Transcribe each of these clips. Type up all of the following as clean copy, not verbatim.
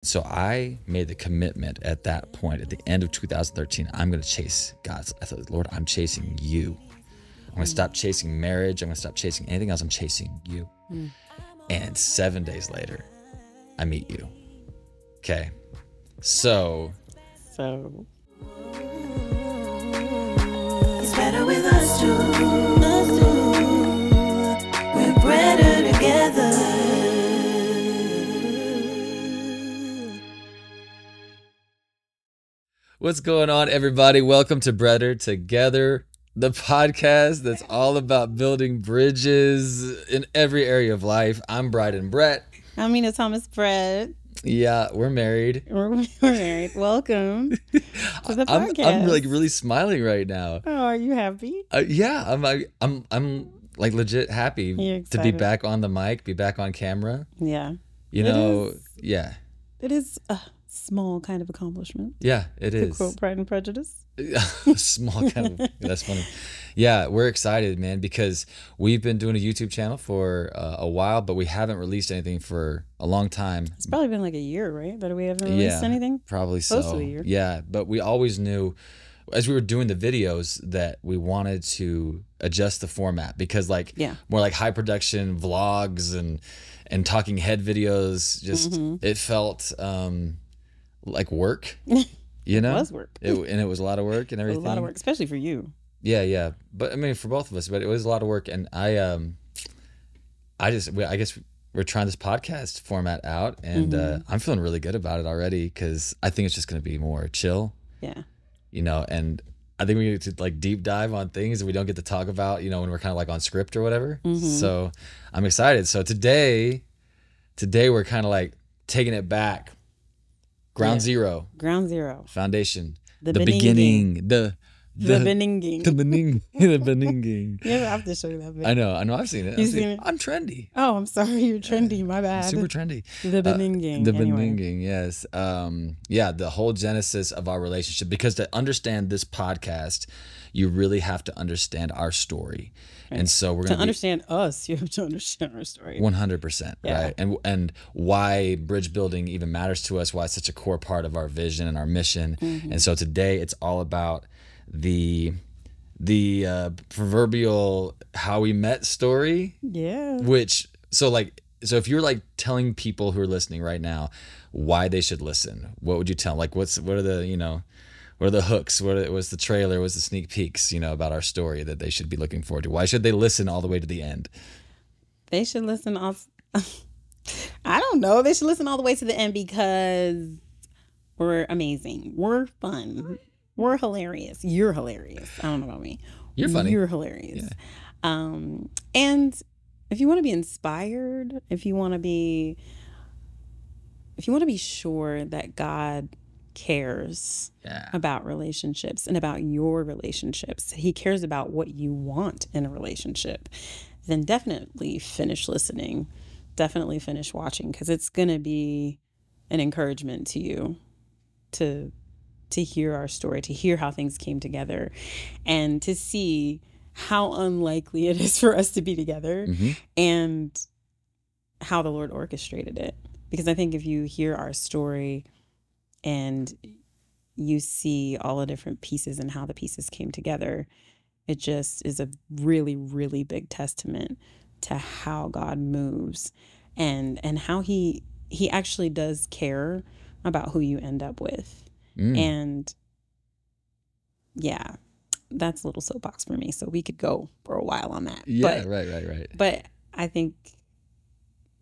So I made the commitment at that point, at the end of 2013, I'm going to chase God. I thought, Lord, I'm chasing you. I'm going to stop chasing marriage. I'm going to stop chasing anything else. I'm chasing you. And 7 days later, I meet you. Okay. So. It's better with us two. We're better together. What's going on, everybody? Welcome to Better Together, the podcast that's all about building bridges in every area of life. I'm Brydon Brett. I'm Mina Brett. Yeah, we're married. We're married. Welcome to the podcast. I'm like really smiling right now. Oh, are you happy? Yeah, I'm like legit happy to be back on the mic, be back on camera. Yeah. Yeah. It is a small kind of accomplishment. Yeah, it is. To quote Pride and Prejudice. Small kind of, that's funny. Yeah, we're excited, man, because we've been doing a YouTube channel for a while, but we haven't released anything for a long time. It's probably been like a year, right? That we haven't released anything? Probably Close so. to a year. Yeah, but we always knew as we were doing the videos that we wanted to adjust the format because more like high production vlogs and talking head videos, just it felt like work. You know, it was work. And it was a lot of work and everything. A lot of work, especially for you. Yeah. But I mean, for both of us, but it was a lot of work. And I guess we're trying this podcast format out, and I'm feeling really good about it already because I think it's just going to be more chill. Yeah. You know, and I think we need to like deep dive on things that we don't get to talk about, you know, when we're kind of like on script or whatever. So I'm excited. So today we're kind of like taking it back. Ground zero. Foundation. The beginning. The beninging. The beninging. You have to show you that video. I know. I've seen it. You've seen it? I'm trendy. Oh, I'm sorry. You're trendy. My bad. Super trendy. The beninging. The beninging, yes. The whole genesis of our relationship. Because to understand this podcast, you really have to understand our story. Right. And so we're going to understand us, you have to understand our story. 100%, right? And why bridge building even matters to us, why it's such a core part of our vision and our mission. And so today it's all about the proverbial how we met story. Yeah. So if you're like telling people who are listening right now why they should listen, what would you tell them? Like what are the hooks? What's the trailer? What's the sneak peeks, about our story that they should be looking forward to? Why should they listen all the way to the end? They should listen I don't know. They should listen all the way to the end because we're amazing. We're fun. We're hilarious. You're hilarious. I don't know about me. You're funny. You're hilarious. Yeah. And if you want to be inspired, if you want to be sure that God cares about relationships and about your relationships, he cares about what you want in a relationship, then definitely finish listening, definitely finish watching, because it's going to be an encouragement to you to hear our story, to hear how things came together, and to see how unlikely it is for us to be together and how the Lord orchestrated it. Because I think if you hear our story and you see all the different pieces and how the pieces came together, it just is a really, really big testament to how God moves and how he actually does care about who you end up with. And yeah, that's a little soapbox for me. So we could go for a while on that. Yeah, right. But I think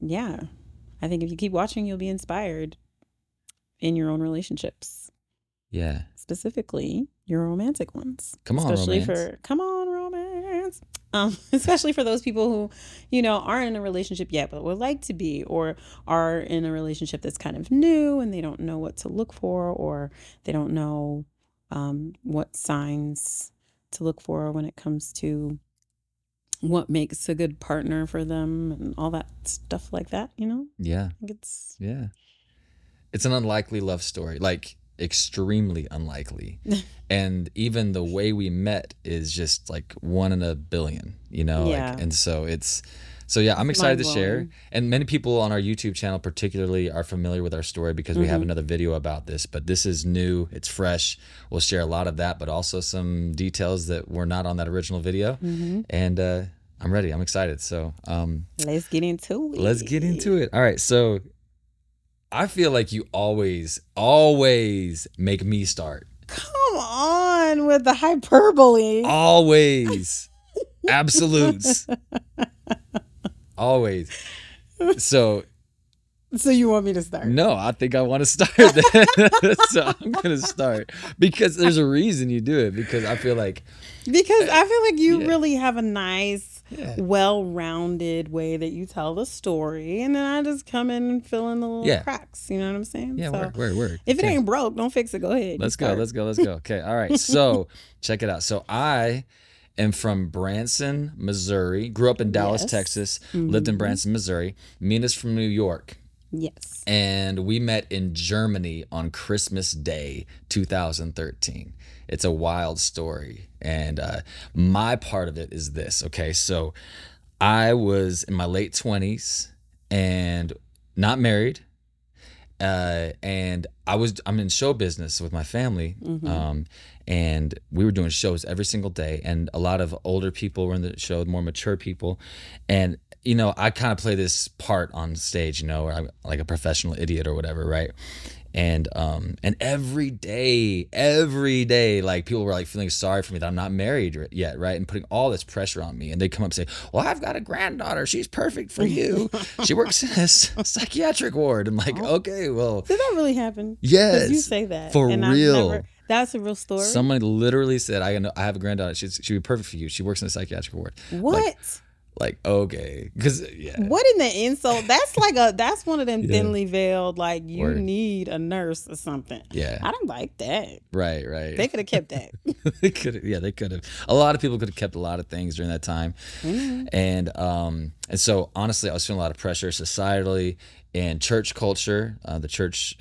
if you keep watching, you'll be inspired in your own relationships. Yeah. Specifically, your romantic ones. Come on, romance. Especially for those people who, aren't in a relationship yet, but would like to be, or are in a relationship that's kind of new and they don't know what to look for, or they don't know what signs to look for when it comes to what makes a good partner for them and all that stuff like that, Yeah. I think it's an unlikely love story, like extremely unlikely. And even the way we met is just like 1 in a billion, Yeah. and so it's So yeah, I'm excited to mind-blowing. share. And many people on our YouTube channel particularly are familiar with our story because we have another video about this, but this is new, it's fresh. We'll share a lot of that, but also some details that were not on that original video. And I'm ready. I'm excited. So let's get into it. let's get into it. All right. So I feel like you always make me start. Come on with the hyperbole. Always. Absolutes. Always. So you want me to start? no, I think I want to start then. So I'm gonna start because there's a reason you do it, because I feel like you really have a nice, well-rounded way that you tell the story, and then I just come in and fill in the little cracks. You know what I'm saying? yeah, So word. if it ain't broke, don't fix it. Go ahead. Let's go. Okay, all right. So check it out. So I am from Branson, Missouri. Grew up in Dallas, Texas. Lived in Branson, Missouri. Mina's from New York. Yes. And we met in Germany on Christmas Day, 2013. It's a wild story. And my part of it is this, okay? So I was in my late 20s and not married. And I'm in show business with my family. And we were doing shows every single day. And a lot of older people were in the show, more mature people. And you know, I kind of play this part on stage, you know, where I'm like a professional idiot or whatever, right? And every day, like people were like feeling sorry for me that I'm not married yet, right? And putting all this pressure on me. And they come up and say, "Well, I've got a granddaughter. She's perfect for you. She works in a psychiatric ward." I'm like, okay, well, Did that really happen? yes, 'Cause you say that for and real. That's a real story. Someone she'd say, I have a granddaughter. She'd be perfect for you. She works in a psychiatric ward. What? Like okay, because What in the insult? That's one of them thinly veiled, like you need a nurse or something. Yeah, I don't like that. Right. They could have kept that. They could have. A lot of people could have kept a lot of things during that time, and so honestly, I was feeling a lot of pressure societally and church culture. Church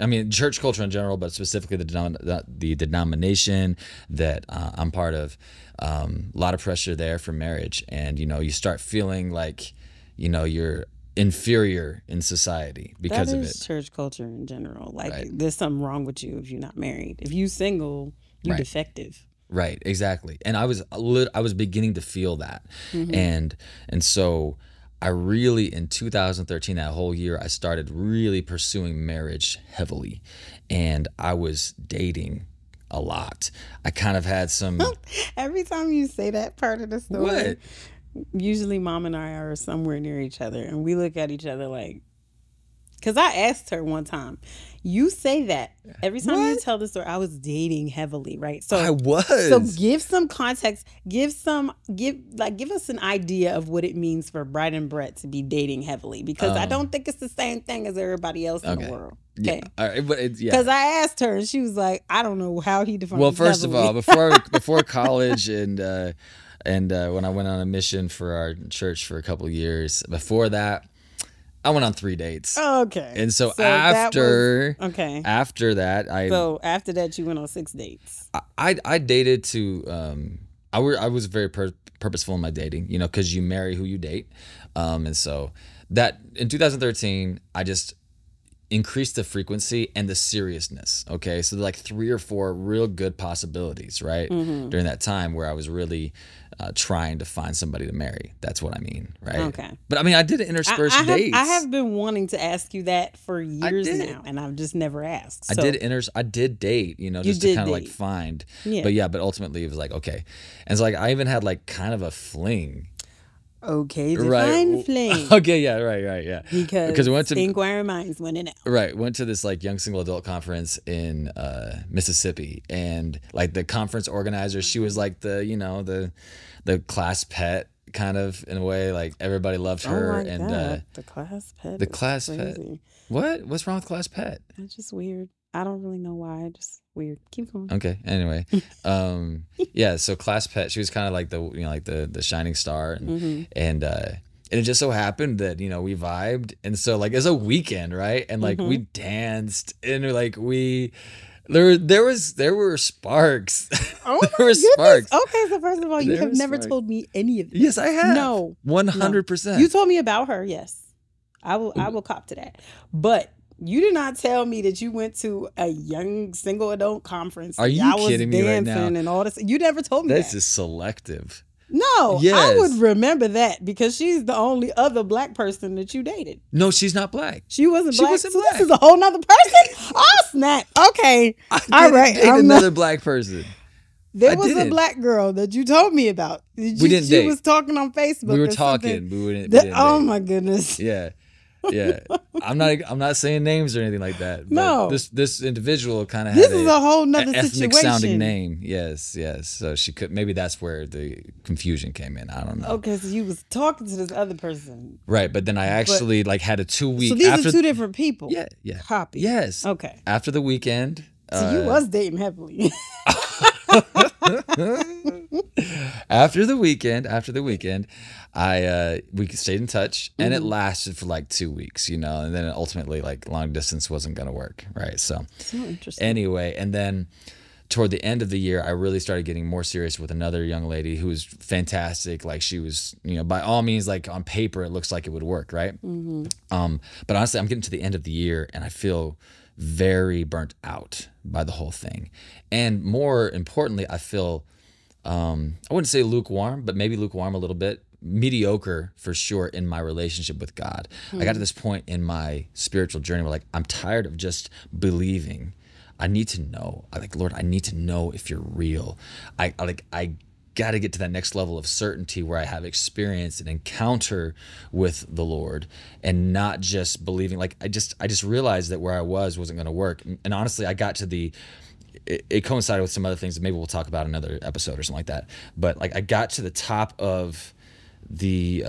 culture in general, but specifically the denomination that I'm part of. A lot of pressure there for marriage, and you know, you start feeling like, you know, you're inferior in society because of it. Church culture in general, like there's something wrong with you if you're not married. If you single, you're defective. Right, exactly. And I was beginning to feel that, and so I really, in 2013, that whole year, I started really pursuing marriage heavily, and I was dating a lot. I kind of had some. Every time you say that part of the story, What? Usually Mom and I are somewhere near each other, and we look at each other like, because I asked her one time, you say that every time you tell the story, I was dating heavily, right? So I was. So give some context. Give us an idea of what it means for Brydon Brett to be dating heavily, because I don't think it's the same thing as everybody else in the world. Okay. Yeah. All right, but because I asked her and she was like, I don't know how he defines. Well, first of all, before college and when I went on a mission for our church for a couple of years, before that, I went on 3 dates. Okay. And so after that, after that you went on 6 dates. I dated to I was very purposeful in my dating, you know, because you marry who you date, and so that in 2013 I just increase the frequency and the seriousness. Okay, so like 3 or 4 real good possibilities, right? During that time where I was really trying to find somebody to marry. That's what I mean, right? Okay. But I mean, I did intersperse dates. I have been wanting to ask you that for years now, and I've just never asked. So. I did date, you know, just to kind of like find. Yeah. But ultimately it was like, okay. And so like I even had like kind of a fling. Okay, define fling. Okay, yeah, right, yeah. Because we went to Inquiring Minds went in. Right, went to this like young single adult conference in Mississippi, and like the conference organizer, she was like the class pet kind of, in a way, like everybody loved her. Oh my and God. The class pet. The class pet. What's wrong with class pet? It's just weird. I don't really know why. Just weird. Keep going. Okay. Anyway, yeah. So class pet, she was kind of like the shining star, and it just so happened that we vibed, and so like it's a weekend, right? And like we danced, and like we There were sparks. Oh There my were goodness. sparks. Okay, so first of all, you There have were never sparks. told me any of this. Yes, I have. No. 100%. You told me about her, yes. I will cop to that. But you did not tell me that you went to a young single adult conference. Are you kidding me right now? And all this. You never told me This that. is selective. No, I Yes. would remember that because she's the only other black person that you dated. No, she's not black. She wasn't She black. wasn't so black. This is a whole nother person? Oh, snap. Okay. All right. Date I'm another not- black person. There I was a didn't. black girl that you told me about. We didn't She date. was talking on Facebook. We were or something. talking. We didn't Oh date. my goodness. Yeah. Yeah. I'm not saying names or anything like that. But No. This individual kind of had This is a whole nother ethnic situation. sounding name. Yes. So she could, maybe that's where the confusion came in. I don't know. Okay, so you was talking to this other person. Right, but then I actually had a 2-week. So these after, are two different people. Yeah. Copy. Yes. Okay. After the weekend. So you was dating heavily. After the weekend, we stayed in touch, and it lasted for like 2 weeks, and then ultimately long distance wasn't gonna work, right? So interesting. anyway, and then toward the end of the year, I really started getting more serious with another young lady who was fantastic. Like she was, by all means, like on paper, it looks like it would work, right? But honestly, I'm getting to the end of the year, and I feel very burnt out by the whole thing, and more importantly, I feel I wouldn't say lukewarm, but maybe lukewarm a little bit, mediocre for sure in my relationship with God. I got to this point in my spiritual journey where I'm tired of just believing. I need to know. Lord, I need to know if you're real. I got to get to that next level of certainty where I have experience and encounter with the Lord, and not just believing. I just realized that where I wasn't going to work. And honestly, I got to it coincided with some other things that maybe we'll talk about in another episode or something like that. But I got to the top of the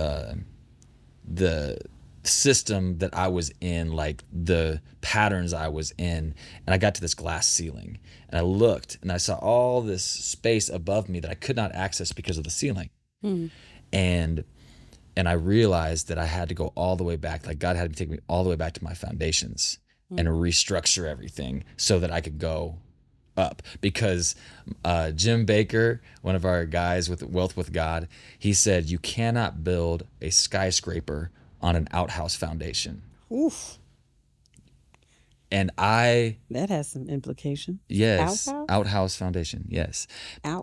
system that I was in, the patterns I was in, and I got to this glass ceiling, and I looked and I saw all this space above me that I could not access because of the ceiling. And I realized that I had to go all the way back. God had to take me all the way back to my foundations and restructure everything so that I could go up. Because Jim Baker, one of our guys with Wealth with God, he said, you cannot build a skyscraper on an outhouse foundation. Oof. And that has some implication. Yes, Outhouse? outhouse foundation. Yes.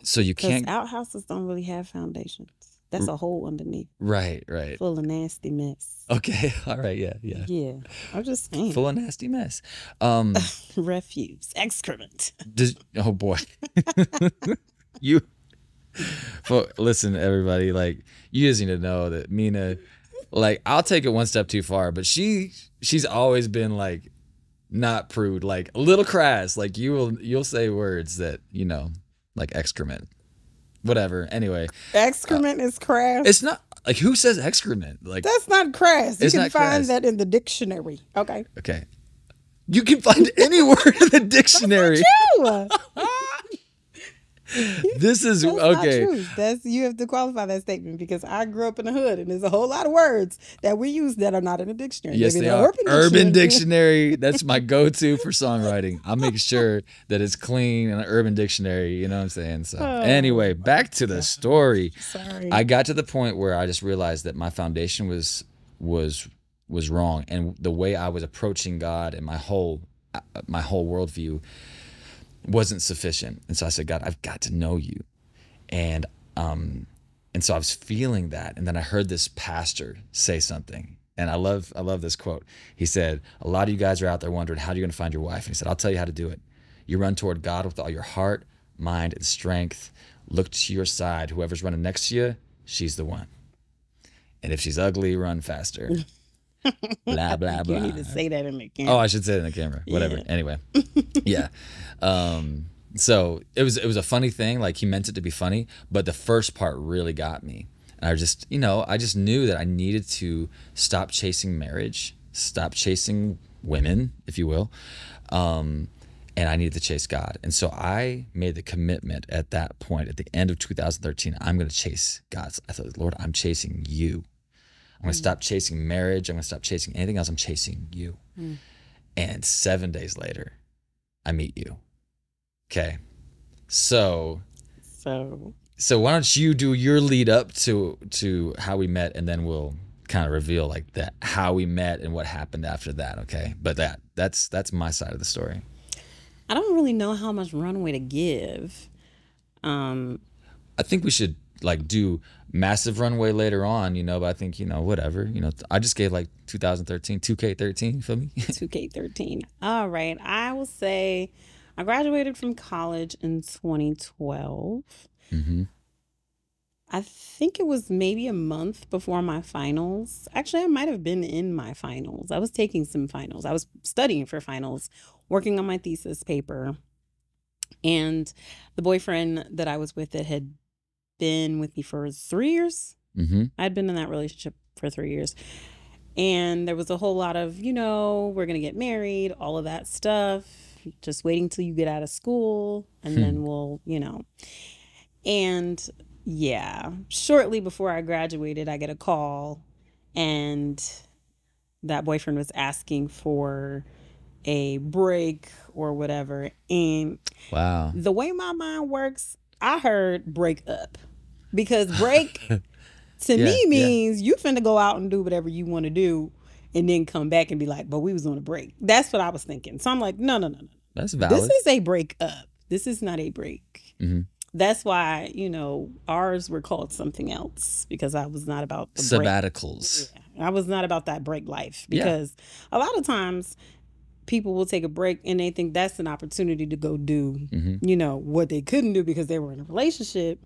So you can't. Outhouses don't really have foundations. That's a hole underneath. Right. Full of nasty mess. Okay. All right. Yeah. Yeah. I'm just saying. Full of nasty mess. Refuse. Excrement. Oh boy. Listen, everybody. You just need to know that Mina. I'll take it one step too far, but she's always been not prude, a little crass. You'll say words that excrement, whatever. Anyway, Excrement is crass. it's not who says excrement? That's not crass. You It's can not find crass. that in the dictionary. Okay. Okay, you can find any word in the dictionary. True. This is That's okay. not true. You have to qualify that statement because I grew up in the hood and there's a whole lot of words that we use that are not in the dictionary. Yes, Maybe they the are. Urban dictionary. Dictionary. That's my go-to for songwriting. I'll make sure that it's clean in an Urban Dictionary. You know what I'm saying? So anyway, back to the story. Sorry. I got to the point where I just realized that my foundation was wrong, and the way I was approaching God and my whole worldview wasn't sufficient. And so I said, God, I've got to know you. And so I was feeling that. And then I heard this pastor say something. And I love this quote. He said, a lot of you guys are out there wondering how you're going to find your wife. And he said, I'll tell you how to do it. You run toward God with all your heart, mind, and strength. Look to your side. Whoever's running next to you, she's the one. And if she's ugly, run faster. Blah, blah, blah. You need to say that in the camera. Oh, I should say it in the camera. Whatever. Yeah. Anyway. Yeah. So it was a funny thing. He meant it to be funny, but the first part really got me. And I just knew that I needed to stop chasing marriage, stop chasing women, if you will. And I needed to chase God. And so I made the commitment at that point, at the end of 2013, I'm going to chase God. I thought, Lord, I'm chasing you. I'm going to stop chasing marriage. I'm going to stop chasing anything else. I'm chasing you. And 7 days later, I meet you. Okay. So So why don't you do your lead up to how we met, and then we'll kind of reveal like that how we met and what happened after that. Okay. But that's my side of the story. I don't really know how much runway to give. I think we should like do massive runway later on, but I think, whatever, I just gave like 2013, 2K13, you feel me? 2K13. All right. I will say I graduated from college in 2012. Mm-hmm. I think it was maybe a month before my finals. Actually, I might have been in my finals. I was taking some finals. I was studying for finals, working on my thesis paper. And the boyfriend that I was with that had been with me for 3 years. Mm-hmm. I'd been in that relationship for 3 years. And there was a whole lot of, we're going to get married, all of that stuff. Just waiting till you get out of school and then we'll, And yeah, shortly before I graduated, I get a call and that boyfriend was asking for a break or whatever. And wow, the way my mind works, I heard break up, because break to me means you finna go out and do whatever you want to do and then come back and be like, but we was on a break. That's what I was thinking. So I'm like, no. That's valid. This is a break up. This is not a break. Mm-hmm. That's why, ours were called something else, because I was not about the sabbaticals. Yeah, I was not about that break life, because a lot of times people will take a break and they think that's an opportunity to go do, what they couldn't do because they were in a relationship.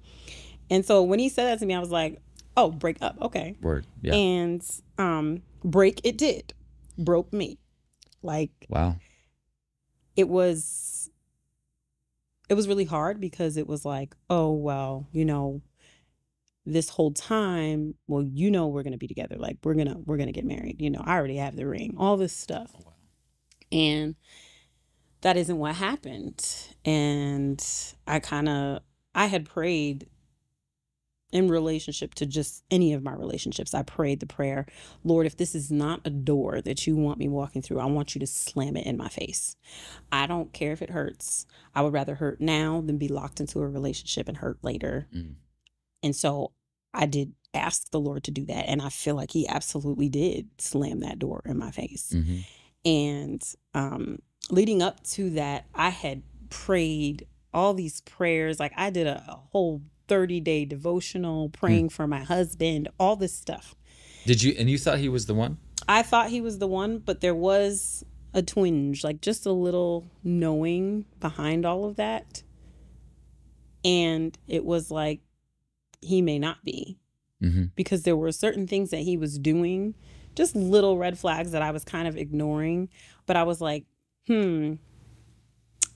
And so when he said that to me, I was like, oh, break up. Okay. Word. Yeah. And break it did. Broke me. Like, wow. It was really hard, because it was like, oh, well, this whole time, well, we're going to be together. Like, we're going to get married. I already have the ring, all this stuff. Oh, wow. And that isn't what happened. And I had prayed in relationship to just any of my relationships. I prayed the prayer, Lord, if this is not a door that you want me walking through, I want you to slam it in my face. I don't care if it hurts. I would rather hurt now than be locked into a relationship and hurt later. Mm. And so I did ask the Lord to do that. And I feel like he absolutely did slam that door in my face. Mm-hmm. And leading up to that, I had prayed all these prayers. Like, I did a whole 30-day devotional praying for my husband, all this stuff. Did you, and you thought he was the one? I thought he was the one, but there was a twinge, like just a little knowing behind all of that. And it was like, he may not be, because there were certain things that he was doing, just little red flags that I was kind of ignoring. But I was like, I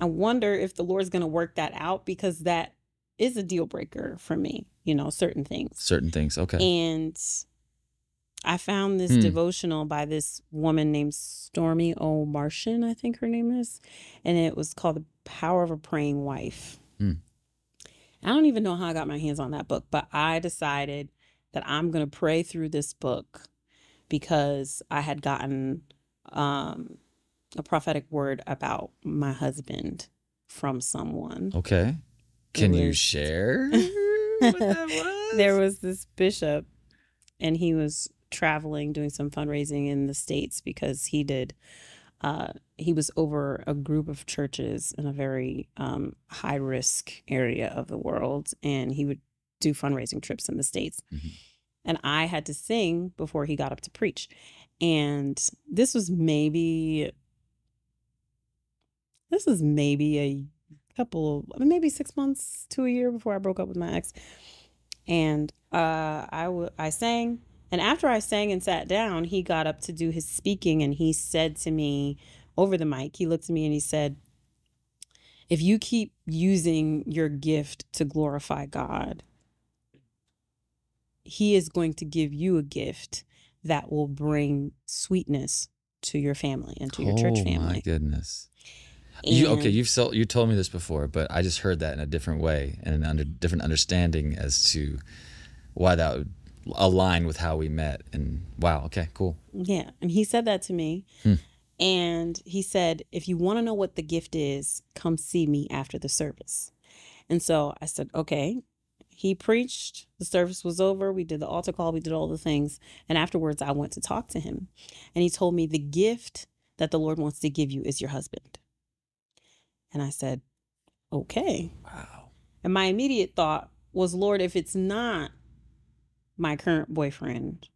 wonder if the Lord's going to work that out, because that is a deal breaker for me, certain things. Certain things, okay. And I found this devotional by this woman named Stormy O. Martian, I think her name is. And it was called The Power of a Praying Wife. I don't even know how I got my hands on that book, but I decided that I'm going to pray through this book, because I had gotten a prophetic word about my husband from someone. Okay. Can you share what that was? There was this bishop, and he was traveling, doing some fundraising in the States, because he was over a group of churches in a very high risk area of the world. And he would do fundraising trips in the States. Mm-hmm. And I had to sing before he got up to preach. And this was maybe a couple, maybe 6 months to a year before I broke up with my ex. And I sang. And after I sang and sat down, he got up to do his speaking, and he said to me over the mic, he looked at me and he said, if you keep using your gift to glorify God, he is going to give you a gift that will bring sweetness to your family and to your church family. Oh my goodness. You told me this before, but I just heard that in a different way and different understanding as to why that would align with how we met. And wow, okay, cool. Yeah, and he said that to me. And he said, if you want to know what the gift is, come see me after the service. And so I said, okay. He preached, the service was over, we did the altar call, we did all the things. And afterwards, I went to talk to him. And he told me the gift that the Lord wants to give you is your husband. And I said, okay. Wow. And my immediate thought was, Lord, if it's not my current boyfriend,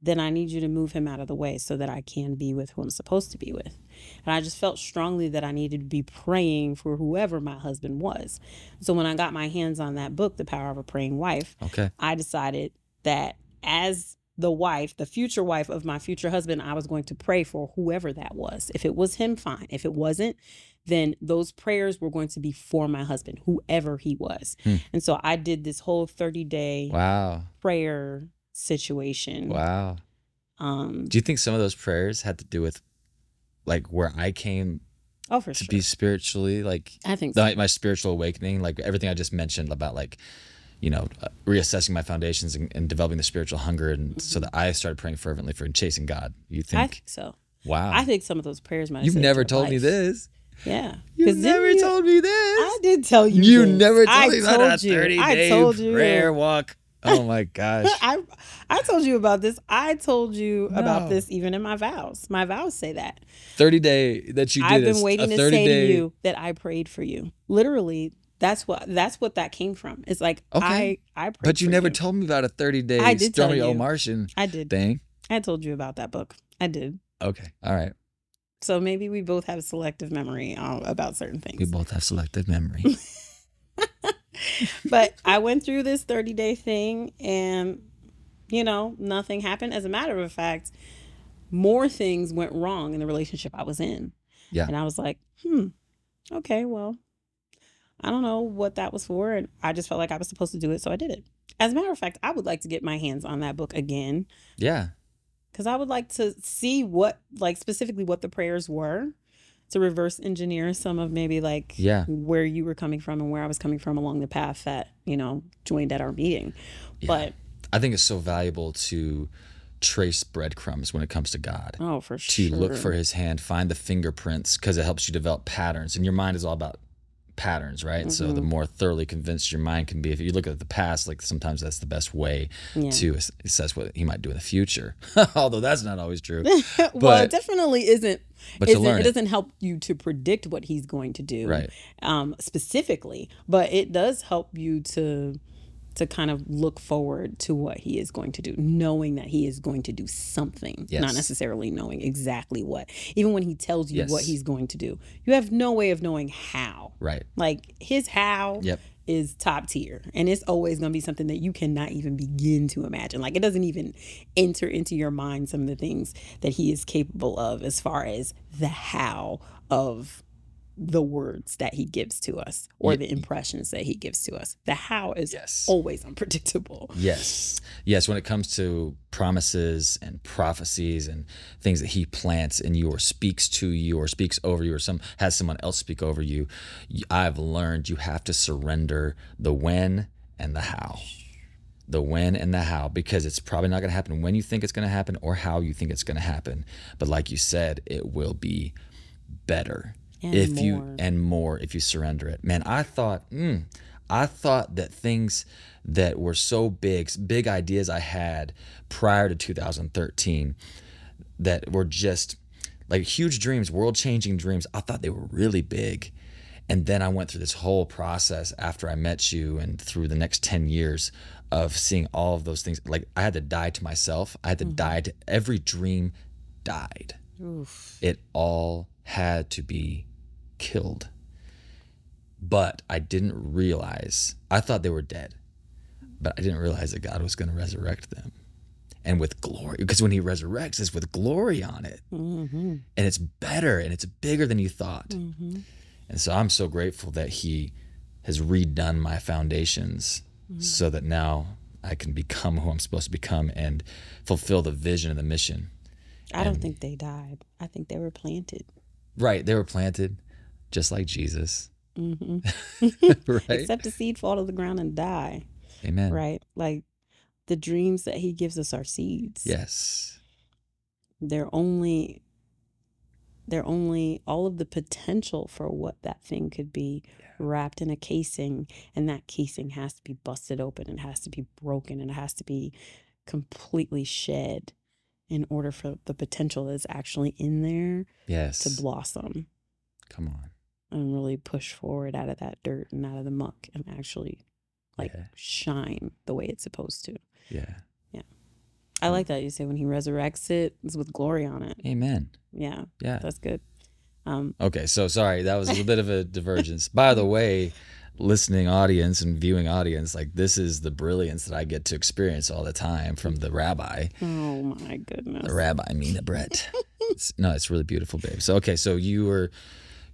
then I need you to move him out of the way so that I can be with who I'm supposed to be with. And I just felt strongly that I needed to be praying for whoever my husband was. So when I got my hands on that book, The Power of a Praying Wife, I decided that as the wife, the future wife of my future husband, I was going to pray for whoever that was. If it was him, fine. If it wasn't, then those prayers were going to be for my husband, whoever he was. And so I did this whole 30-day prayer situation. Wow. Do you think some of those prayers had to do with like where I came to be spiritually, like I think so. My spiritual awakening, like everything I just mentioned about like, you know, reassessing my foundations and developing the spiritual hunger, and so that I started praying fervently for and chasing God. You think? I think so. Wow. I think some of those prayers might have You've never told me this. Yeah. You've never told me this. I did tell you You this. never told me about a 30-day prayer you. walk. Oh my gosh. I told you about this. I told you about this even in my vows. My vows say that. 30-day that you did. I've been waiting to say to you that I prayed for you. Literally, that's what that came from. It's like I prayed but you for never you. told me about a 30-day Stormy Old Martian thing. I told you about that book. I did. Okay. All right. So maybe we both have selective memory about certain things. We both have selective memory. But I went through this 30-day thing and, you know, nothing happened. As a matter of fact, more things went wrong in the relationship I was in. Yeah. And I was like, okay, well, I don't know what that was for. And I just felt like I was supposed to do it. So I did it. As a matter of fact, I would like to get my hands on that book again. Yeah. Because I would like to see specifically what the prayers were, to reverse engineer some of maybe where you were coming from and where I was coming from along the path that, you know, joined at our meeting. Yeah. But I think it's so valuable to trace breadcrumbs when it comes to God. Oh, for sure. To look for his hand, find the fingerprints, because it helps you develop patterns. And your mind is all about patterns, right? So the more thoroughly convinced your mind can be, if you look at the past, like sometimes that's the best way to assess what he might do in the future. Although that's not always true. Well, it definitely isn't. But it doesn't help you to predict what he's going to do, right? Specifically, but it does help you to kind of look forward to what he is going to do, knowing that he is going to do something, not necessarily knowing exactly what. Even when he tells you what he's going to do, you have no way of knowing how. Right. Like his how is top tier, and it's always going to be something that you cannot even begin to imagine. Like it doesn't even enter into your mind some of the things that he is capable of as far as the how of the words that he gives to us or the impressions that he gives to us. The how is always unpredictable. Yes. When it comes to promises and prophecies and things that he plants in you or speaks to you or speaks over you or has someone else speak over you, I've learned you have to surrender the when and the how. The when and the how, because it's probably not going to happen when you think it's going to happen or how you think it's going to happen. But like you said, it will be better. If you surrender it. Man, I thought that things that were so big ideas I had prior to 2013 that were just like huge dreams, world-changing dreams, I thought they were really big. And then I went through this whole process after I met you and through the next 10 years of seeing all of those things. Like I had to die to myself. I had to die to every dream died. Oof. It all had to be killed. But I didn't realize, I thought they were dead, but I didn't realize that God was going to resurrect them. And with glory, because when he resurrects, it's with glory on it. And it's better and it's bigger than you thought. And so I'm so grateful that he has redone my foundations so that now I can become who I'm supposed to become and fulfill the vision and the mission. I don't think they died. I think they were planted. Right. They were planted just like Jesus. Right. Except the seed fall to the ground and die. Amen. Right. Like the dreams that he gives us are seeds. Yes. They're only they're only all of the potential for what that thing could be wrapped in a casing, and that casing has to be busted open and has to be broken and it has to be completely shed in order for the potential that's actually in there to blossom. Come on. And really push forward out of that dirt and out of the muck and actually shine the way it's supposed to. Yeah. I like that you say when he resurrects it, it's with glory on it. Amen. Yeah. Yeah. That's good. Okay, so sorry, that was a bit of a divergence. By the way, listening audience and viewing audience, like this is the brilliance that I get to experience all the time from the rabbi. Oh my goodness. The rabbi, Mina Brett. It's really beautiful, babe. So, okay, so you were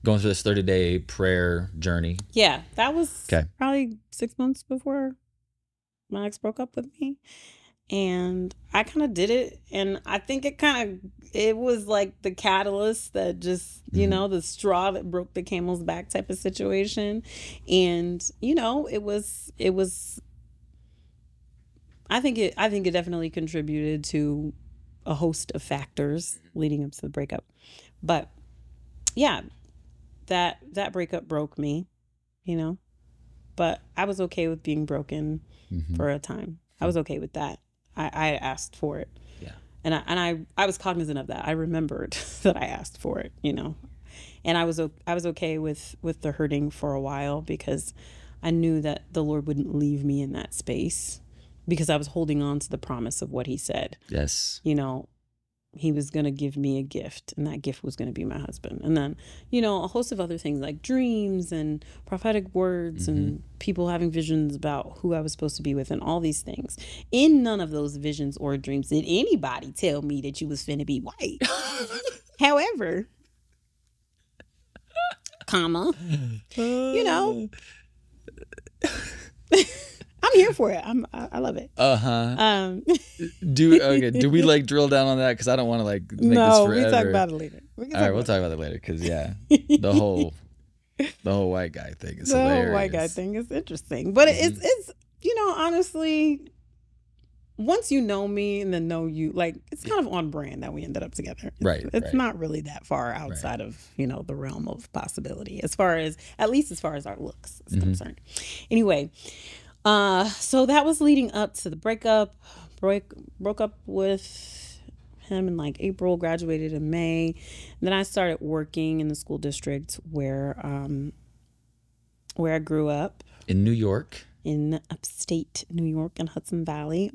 going through this 30-day prayer journey. Yeah, that was probably 6 months before my ex broke up with me. And I kind of did it. And I think it was like the catalyst that just, you know, the straw that broke the camel's back type of situation. And, you know, it was, I think it definitely contributed to a host of factors leading up to the breakup. But yeah, that breakup broke me, you know, but I was okay with being broken for a time. I was okay with that. I asked for it. Yeah. And I was cognizant of that. I remembered that I asked for it, you know, and I was okay with the hurting for a while because I knew that the Lord wouldn't leave me in that space because I was holding on to the promise of what he said. Yes. You know, he was going to give me a gift, and that gift was going to be my husband. And then, you know, a host of other things like dreams and prophetic words and people having visions about who I was supposed to be with and all these things. In none of those visions or dreams did anybody tell me that you was finna be white. However, you know, I'm here for it. I love it. Do we like drill down on that? Because I don't want to like make this forever. We talk about it later. All right, we'll talk about it later. Because the whole white guy thing is hilarious. The whole white guy thing is interesting, but it's you know, honestly, once you know me and then know you, like it's kind of on brand that we ended up together. It's not really that far outside of, you know, the realm of possibility as far as our looks is concerned. Anyway. So that was leading up to the breakup. Broke up with him in like April, graduated in May. And then I started working in the school district where I grew up. In New York? In upstate New York in Hudson Valley.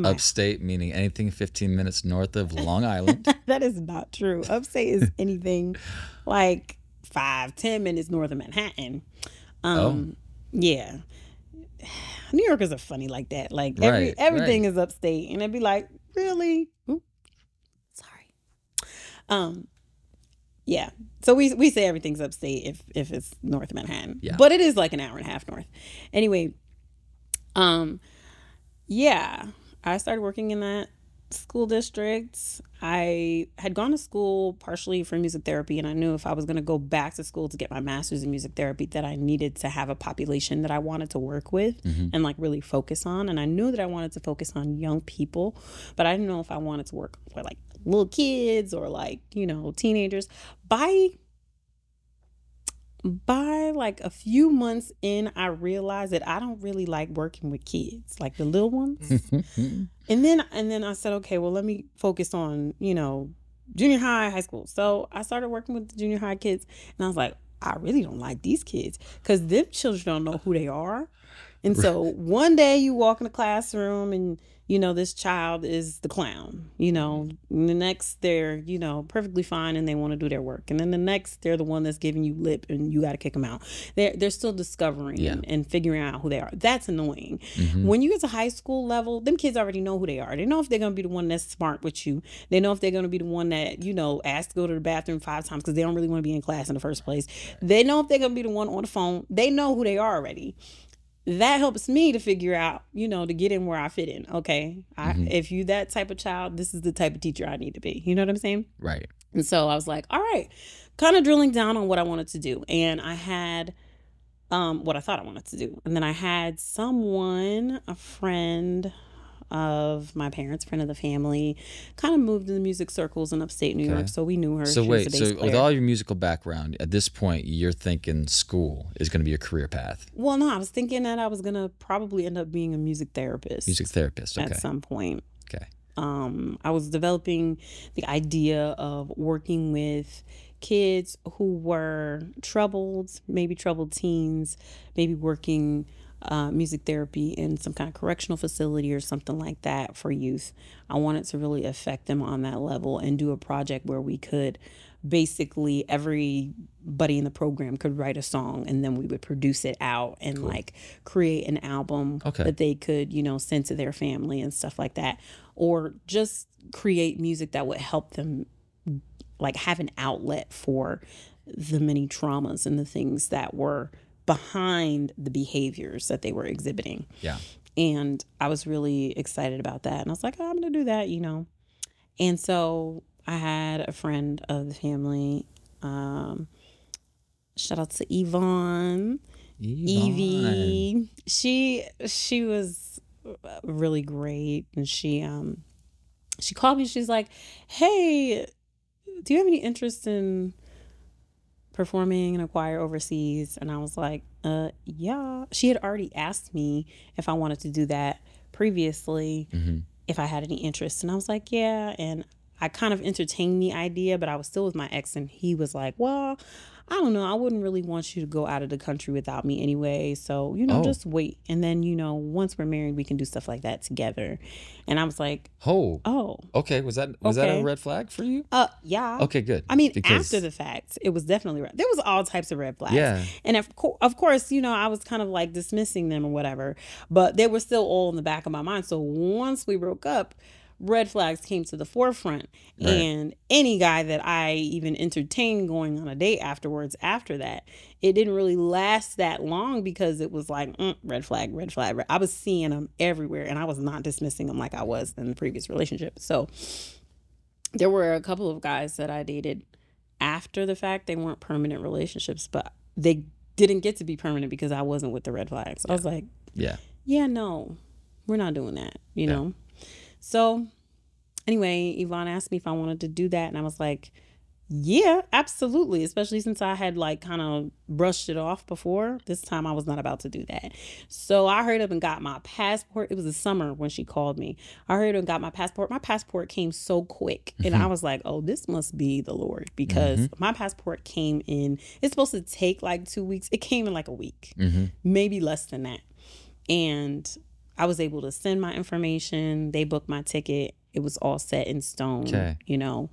Upstate meaning anything 15 minutes north of Long Island. That is not true. Upstate is anything like 5-10 minutes north of Manhattan. Yeah. New Yorkers are funny like that. Like everything is upstate, and it'd be like, really? Ooh, sorry. Yeah. So we say everything's upstate if it's north of Manhattan. Yeah. But it is like an hour and a half north. Anyway, yeah. I started working in that school district. I had gone to school partially for music therapy, and I knew if I was going to go back to school to get my master's in music therapy that I needed to have a population that I wanted to work with and like really focus on. And I knew that I wanted to focus on young people, but I didn't know if I wanted to work with like little kids or like, you know, teenagers. By like a few months in, I realized that I don't really like working with kids, like the little ones. And then I said, okay, well, let me focus on, you know, junior high, high school. So I started working with the junior high kids, and I was like, I really don't like these kids because them children don't know who they are. And so one day you walk in the classroom and, you know, this child is the clown, you know, and the next they're, you know, perfectly fine and they want to do their work. And then the next they're the one that's giving you lip and you got to kick them out. They're still discovering and figuring out who they are. That's annoying. When you get to high school level, them kids already know who they are. They know if they're going to be the one that's smart with you. They know if they're going to be the one that, you know, asks to go to the bathroom 5 times because they don't really want to be in class in the first place. They know if they're going to be the one on the phone. They know who they are already. That helps me to figure out, you know, to get in where I fit in. Okay. If you that type of child, this is the type of teacher I need to be. You know what I'm saying? Right. And so I was like, all right, kind of drilling down on what I wanted to do. And I had what I thought I wanted to do. And then I had a friend of my parents, friend of the family, kind of moved in the music circles in upstate New York, so we knew her. So she was a bass player. With all your musical background, at this point, you're thinking school is going to be your career path. Well, no, I was thinking that I was going to probably end up being a music therapist. Music therapist, okay. At some point. Okay. I was developing the idea of working with kids who were troubled, maybe troubled teens, maybe working music therapy in some kind of correctional facility or something like that for youth. I wanted to really affect them on that level and do a project where we could basically, everybody in the program could write a song and then we would produce it out and like create an album that they could, you know, send to their family and stuff like that, or just create music that would help them like have an outlet for the many traumas and the things that were behind the behaviors that they were exhibiting. Yeah. And I was really excited about that. And I was like, oh, I'm going to do that, you know. And so I had a friend of the family. Shout out to Yvonne. Evie. She was really great. And she called me. She's like, hey, do you have any interest in performing in a choir overseas? And I was like, yeah. She had already asked me if I wanted to do that previously, if I had any interest. And I was like, yeah. And I kind of entertained the idea, but I was still with my ex, and he was like, well, I don't know. I wouldn't really want you to go out of the country without me anyway. So, you know, just wait. And then, you know, once we're married, we can do stuff like that together. And I was like, okay. Was that a red flag for you? Yeah. Okay, good. I mean, after the fact, it was definitely red. There was all types of red flags. Yeah. And of course, you know, I was kind of like dismissing them or whatever, but they were still all in the back of my mind. So once we broke up, red flags came to the forefront. Right. And any guy that I even entertained going on a date afterwards, after that, it didn't really last that long because it was like, red flag, red flag. I was seeing them everywhere, and I was not dismissing them like I was in the previous relationship. So there were a couple of guys that I dated after the fact. They weren't permanent relationships, but they didn't get to be permanent because I wasn't with the red flags. I was like, yeah, no, we're not doing that, you know? So anyway, Yvonne asked me if I wanted to do that. And I was like, yeah, absolutely. Especially since I had like kind of brushed it off before. This time I was not about to do that. So I hurried up and got my passport. It was the summer when she called me. I hurried up and got my passport. My passport came so quick. And I was like, oh, this must be the Lord, because my passport came in. It's supposed to take like 2 weeks. It came in like a week, maybe less than that. And I was able to send my information. They booked my ticket. It was all set in stone, you know,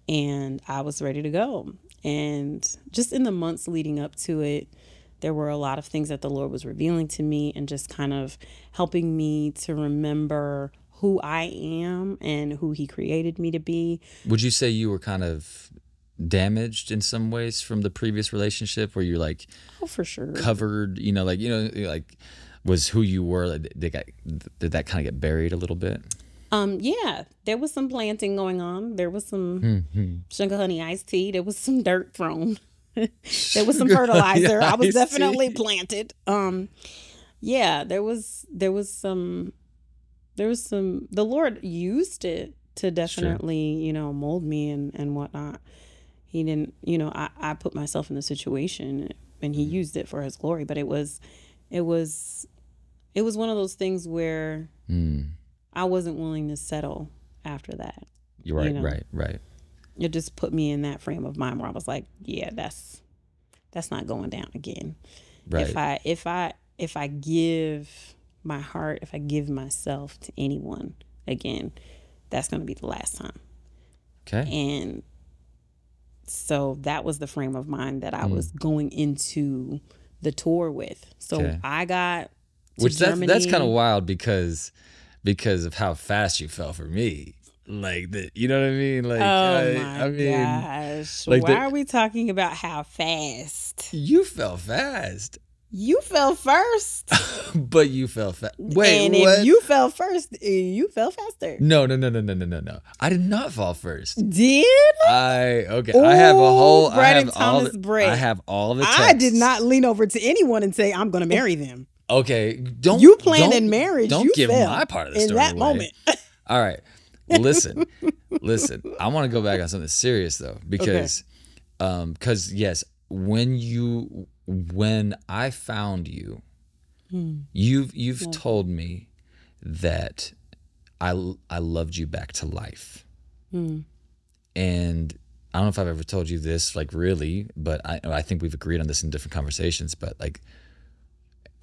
and I was ready to go. And just in the months leading up to it, there were a lot of things that the Lord was revealing to me and just kind of helping me to remember who I am and who He created me to be. Would you say you were kind of damaged in some ways from the previous relationship, where you're like, oh, for sure, covered, you know, like was who you were, did that kind of get buried a little bit? Yeah, there was some planting going on. There was some sugar honey iced tea. There was some dirt thrown. There was some fertilizer. I was definitely planted. Yeah, there was some, the Lord used it to definitely, you know, mold me and whatnot. He didn't, you know, I put myself in the situation and He used it for His glory, but it was one of those things where I wasn't willing to settle after that. You're right, you know? right. It just put me in that frame of mind where I was like, yeah, that's not going down again. Right. If I give my heart, if I give myself to anyone again, that's going to be the last time. Okay. And so that was the frame of mind that I was going into the tour with. So I got to Germany. That's kind of wild because of how fast you fell for me. Like, you know what I mean? Like, I mean, gosh. Like why are we talking about how fast? You fell fast. You fell first. But you fell fast. Wait, and what? If you fell first, you fell faster. No. I did not fall first. Did? Okay. Ooh, I have a whole. Brett and Thomas Brett. I have all the texts. I did not lean over to anyone and say, I'm going to marry them. Okay, don't you planned in marriage. Don't you give failed my part of the in story that away. moment. All right, listen. I want to go back on something serious though, because, yes, when I found you, you've told me that I loved you back to life, and I don't know if I've ever told you this, like, really, but I think we've agreed on this in different conversations, but like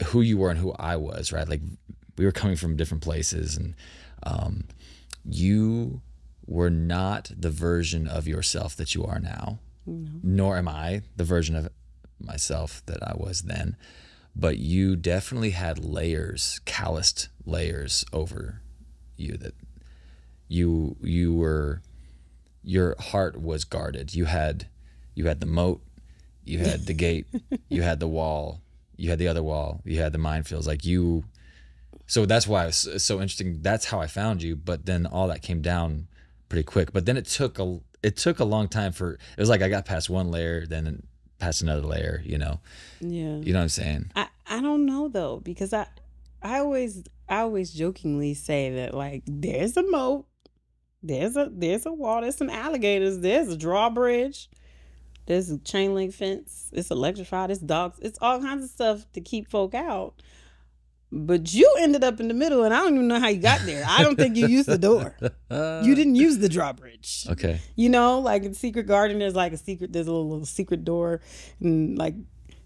who you were and who I was, right? Like we were coming from different places, and you were not the version of yourself that you are now, nor am I the version of myself that I was then, but you definitely had layers, calloused layers over you, that you were, your heart was guarded. You had the moat, you had the gate, you had the wall, you had the other wall, you had the minefields, like you. So that's why it's so interesting. That's how I found you. But then all that came down pretty quick. But then it took a long time for, it was like I got past one layer, then past another layer, you know? Yeah. You know what I'm saying? I don't know though, because I always jokingly say that, like, there's a moat, there's a wall, there's some alligators, there's a drawbridge, there's a chain link fence, it's electrified, it's dogs, it's all kinds of stuff to keep folk out. But you ended up in the middle, and I don't even know how you got there. I don't think you used the door. You didn't use the drawbridge. Okay. You know, like in Secret Garden, there's a little secret door, and like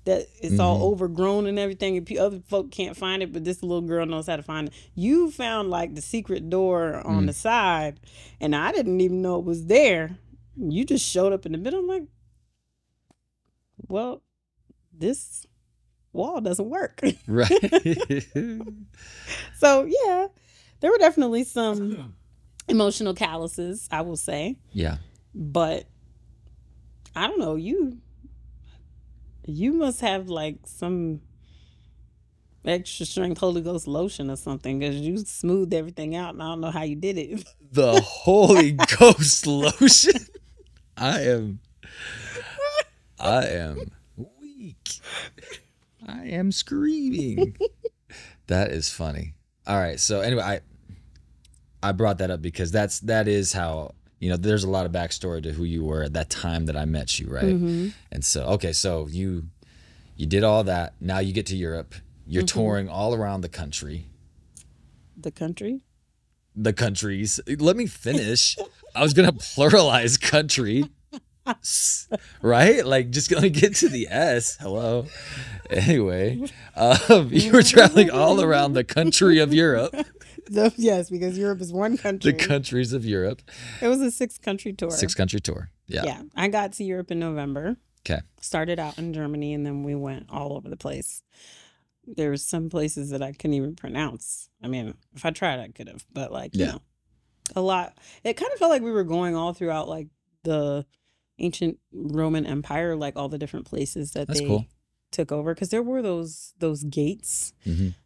that it's all overgrown and everything, and other folk can't find it, but this little girl knows how to find it. You found like the secret door on the side, and I didn't even know it was there. You just showed up in the middle. I'm like, well, this wall doesn't work. Right. So yeah, there were definitely some emotional calluses, I will say. Yeah. But I don't know, you must have like some extra strength Holy Ghost lotion or something, because you smoothed everything out, and I don't know how you did it. The Holy Ghost lotion. I am weak. I am screaming. That is funny. All right. So anyway, I brought that up because that is how, you know, there's a lot of backstory to who you were at that time that I met you, right? And so, okay, so you did all that. Now you get to Europe. You're touring all around the country. The country? The countries. Let me finish. I was gonna pluralize country. Right? Like, just gonna get to the S. Hello. Anyway, you were traveling all around the country of Europe. Yes, because Europe is one country. The countries of Europe. It was a 6-country tour. 6-country tour. Yeah. Yeah. I got to Europe in November. Okay. Started out in Germany, and then we went all over the place. There were some places that I couldn't even pronounce. I mean, if I tried, I could have. But like, you know, a lot. It kind of felt like we were going all throughout like the ancient Roman Empire, like all the different places that they took over, because there were those gates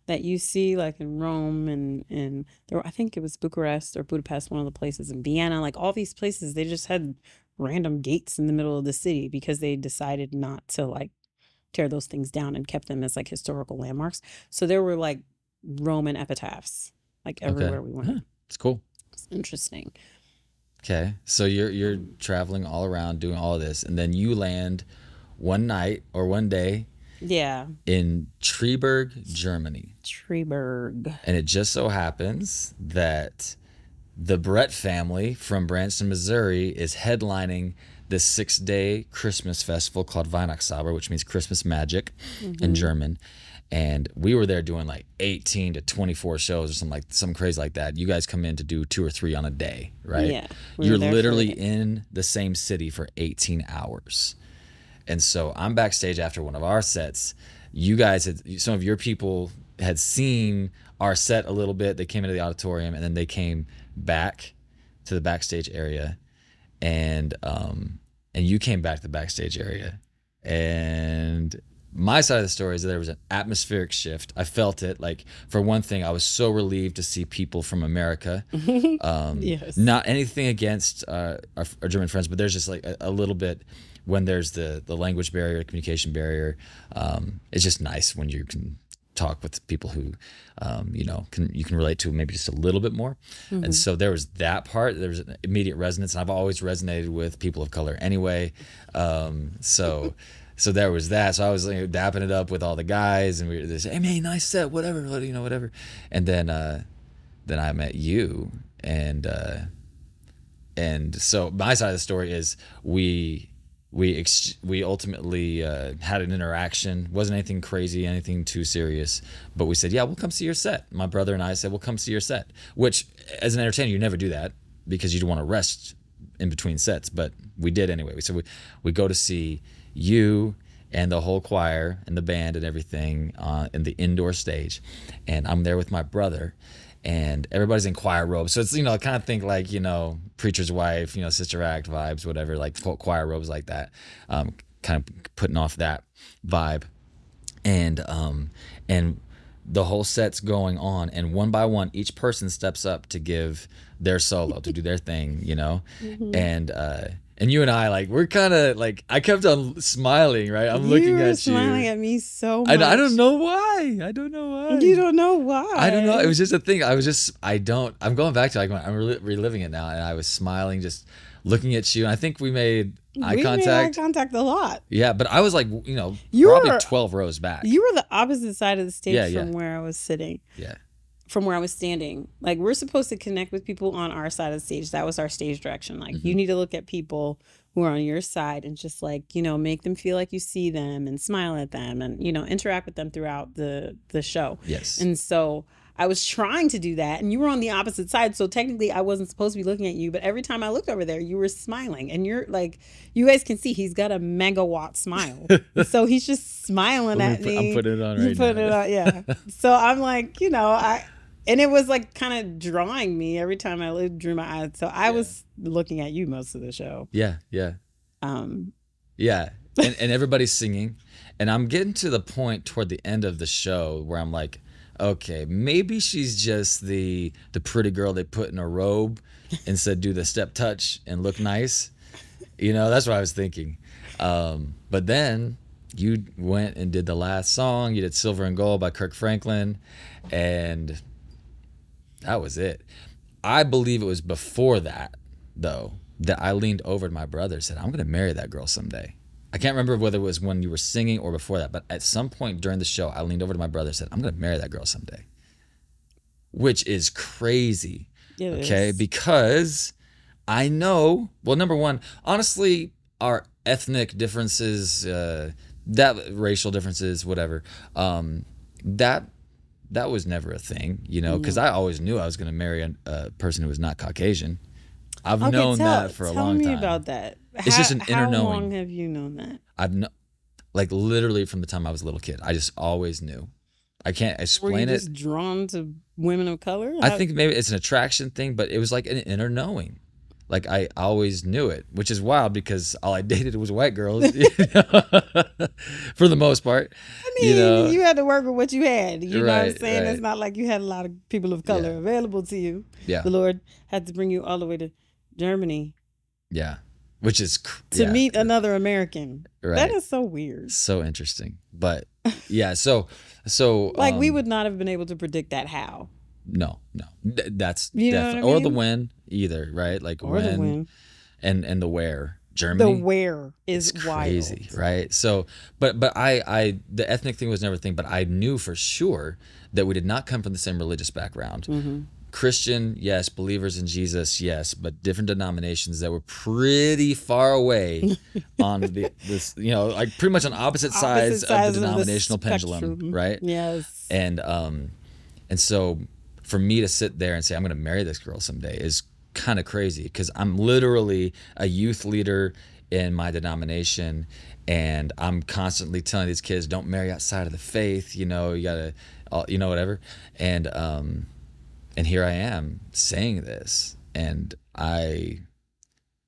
that you see like in Rome, and there were, I think it was Bucharest or Budapest, one of the places in Vienna, like all these places, they just had random gates in the middle of the city because they decided not to like tear those things down and kept them as like historical landmarks. So there were like Roman epitaphs like everywhere we went. It's cool. It's interesting. Okay, so you're traveling all around doing all of this, and then you land one night or one day in Triberg, Germany. Triberg. And it just so happens that the Brett family from Branson, Missouri is headlining this 6-day Christmas festival called Weihnachtszauber, which means Christmas magic in German. And we were there doing like 18 to 24 shows or something crazy like that. You guys come in to do 2 or 3 on a day, right? Yeah. You're literally in the same city for 18 hours. And so I'm backstage after one of our sets. You guys some of your people had seen our set a little bit. They came into the auditorium, and then they came back to the backstage area, and you came back to the backstage area, and my side of the story is that there was an atmospheric shift. I felt it. Like, for one thing, I was so relieved to see people from America. Not anything against our German friends, but there's just like a little bit when there's the language barrier, communication barrier. It's just nice when you can talk with people who, you can relate to maybe just a little bit more. And so there was that part. There was an immediate resonance. And I've always resonated with people of color anyway. So there was that. So I was dapping it up with all the guys, and we were just, hey man, nice set, whatever, whatever. And then I met you, and so my side of the story is we ultimately had an interaction. Wasn't anything crazy, anything too serious, but we said, yeah, we'll come see your set. My brother and I said, we'll come see your set, which as an entertainer, you never do that because you don't want to rest in between sets, but we did anyway. So we go to see you and the whole choir and the band and everything in the indoor stage, and I'm there with my brother, and everybody's in choir robes. So it's, kind of think like, preacher's wife, Sister Act vibes, whatever, like choir robes like that, kind of putting off that vibe. And the whole set's going on, and one by one, each person steps up to give their solo, to do their thing, And you and I, we're kind of I kept on smiling, right? I'm looking at you. Smiling at me so much. I don't know why. I don't know why. You don't know why. I don't know. It was just a thing. I'm going back to I'm reliving it now, and I was smiling, just looking at you. And I think we made eye contact. Made eye contact a lot. Yeah, but I was you probably were 12 rows back. You were the opposite side of the stage from where I was sitting. Yeah. From where I was standing. We're supposed to connect with people on our side of the stage. That was our stage direction. You need to look at people who are on your side and just make them feel like you see them and smile at them and, interact with them throughout the show. Yes. And so I was trying to do that, and you were on the opposite side. So technically I wasn't supposed to be looking at you, but every time I looked over there, you were smiling, and you're you guys can see he's got a megawatt smile. So he's just smiling at me. I'm putting it on right now. You put it on, yeah. So I'm and it was kind of drawing me every time I drew my eyes. So I was looking at you most of the show. Yeah, yeah. Yeah. And everybody's singing. And I'm getting to the point toward the end of the show where I'm like, okay, maybe she's just the pretty girl they put in a robe and said do the step touch and look nice. That's what I was thinking. But then you went and did the last song. You did Silver and Gold by Kirk Franklin, and that was it. I believe it was before that, though, that I leaned over to my brother and said, I'm going to marry that girl someday. I can't remember whether it was when you were singing or before that, but at some point during the show, I leaned over to my brother and said, I'm going to marry that girl someday. Which is crazy. Okay? Because I know, well, number one, honestly, our ethnic differences, that racial differences, whatever, that was never a thing, because I always knew I was going to marry a person who was not Caucasian. I've known that for a long time. Tell me about that. It's just an inner knowing. How long have you known that? I've literally from the time I was a little kid. I just always knew. I can't explain it. Were you just drawn to women of color? I think maybe it's an attraction thing, but it was like an inner knowing. I always knew it, which is wild because all I dated was white girls, for the most part. I mean, you had to work with what you had. You know what I'm saying? Right. It's not like you had a lot of people of color available to you. Yeah. The Lord had to bring you all the way to Germany. Yeah. Which is to meet another American. Right. That is so weird. So interesting. But yeah, so we would not have been able to predict that. How? No. That's definitely, I mean? Or the when either, right? Or the when. And the where. Germany. The where is crazy, wild. Right? So but I the ethnic thing was never a thing, but I knew for sure that we did not come from the same religious background. Mm-hmm. Christian, yes. Believers in Jesus, yes. But different denominations that were pretty far away on this, pretty much on opposite sides of the denominational pendulum, right? Yes. And so for me to sit there and say I'm going to marry this girl someday is kind of crazy because I'm literally a youth leader in my denomination, and I'm constantly telling these kids don't marry outside of the faith. You gotta, whatever. And here I am saying this, and I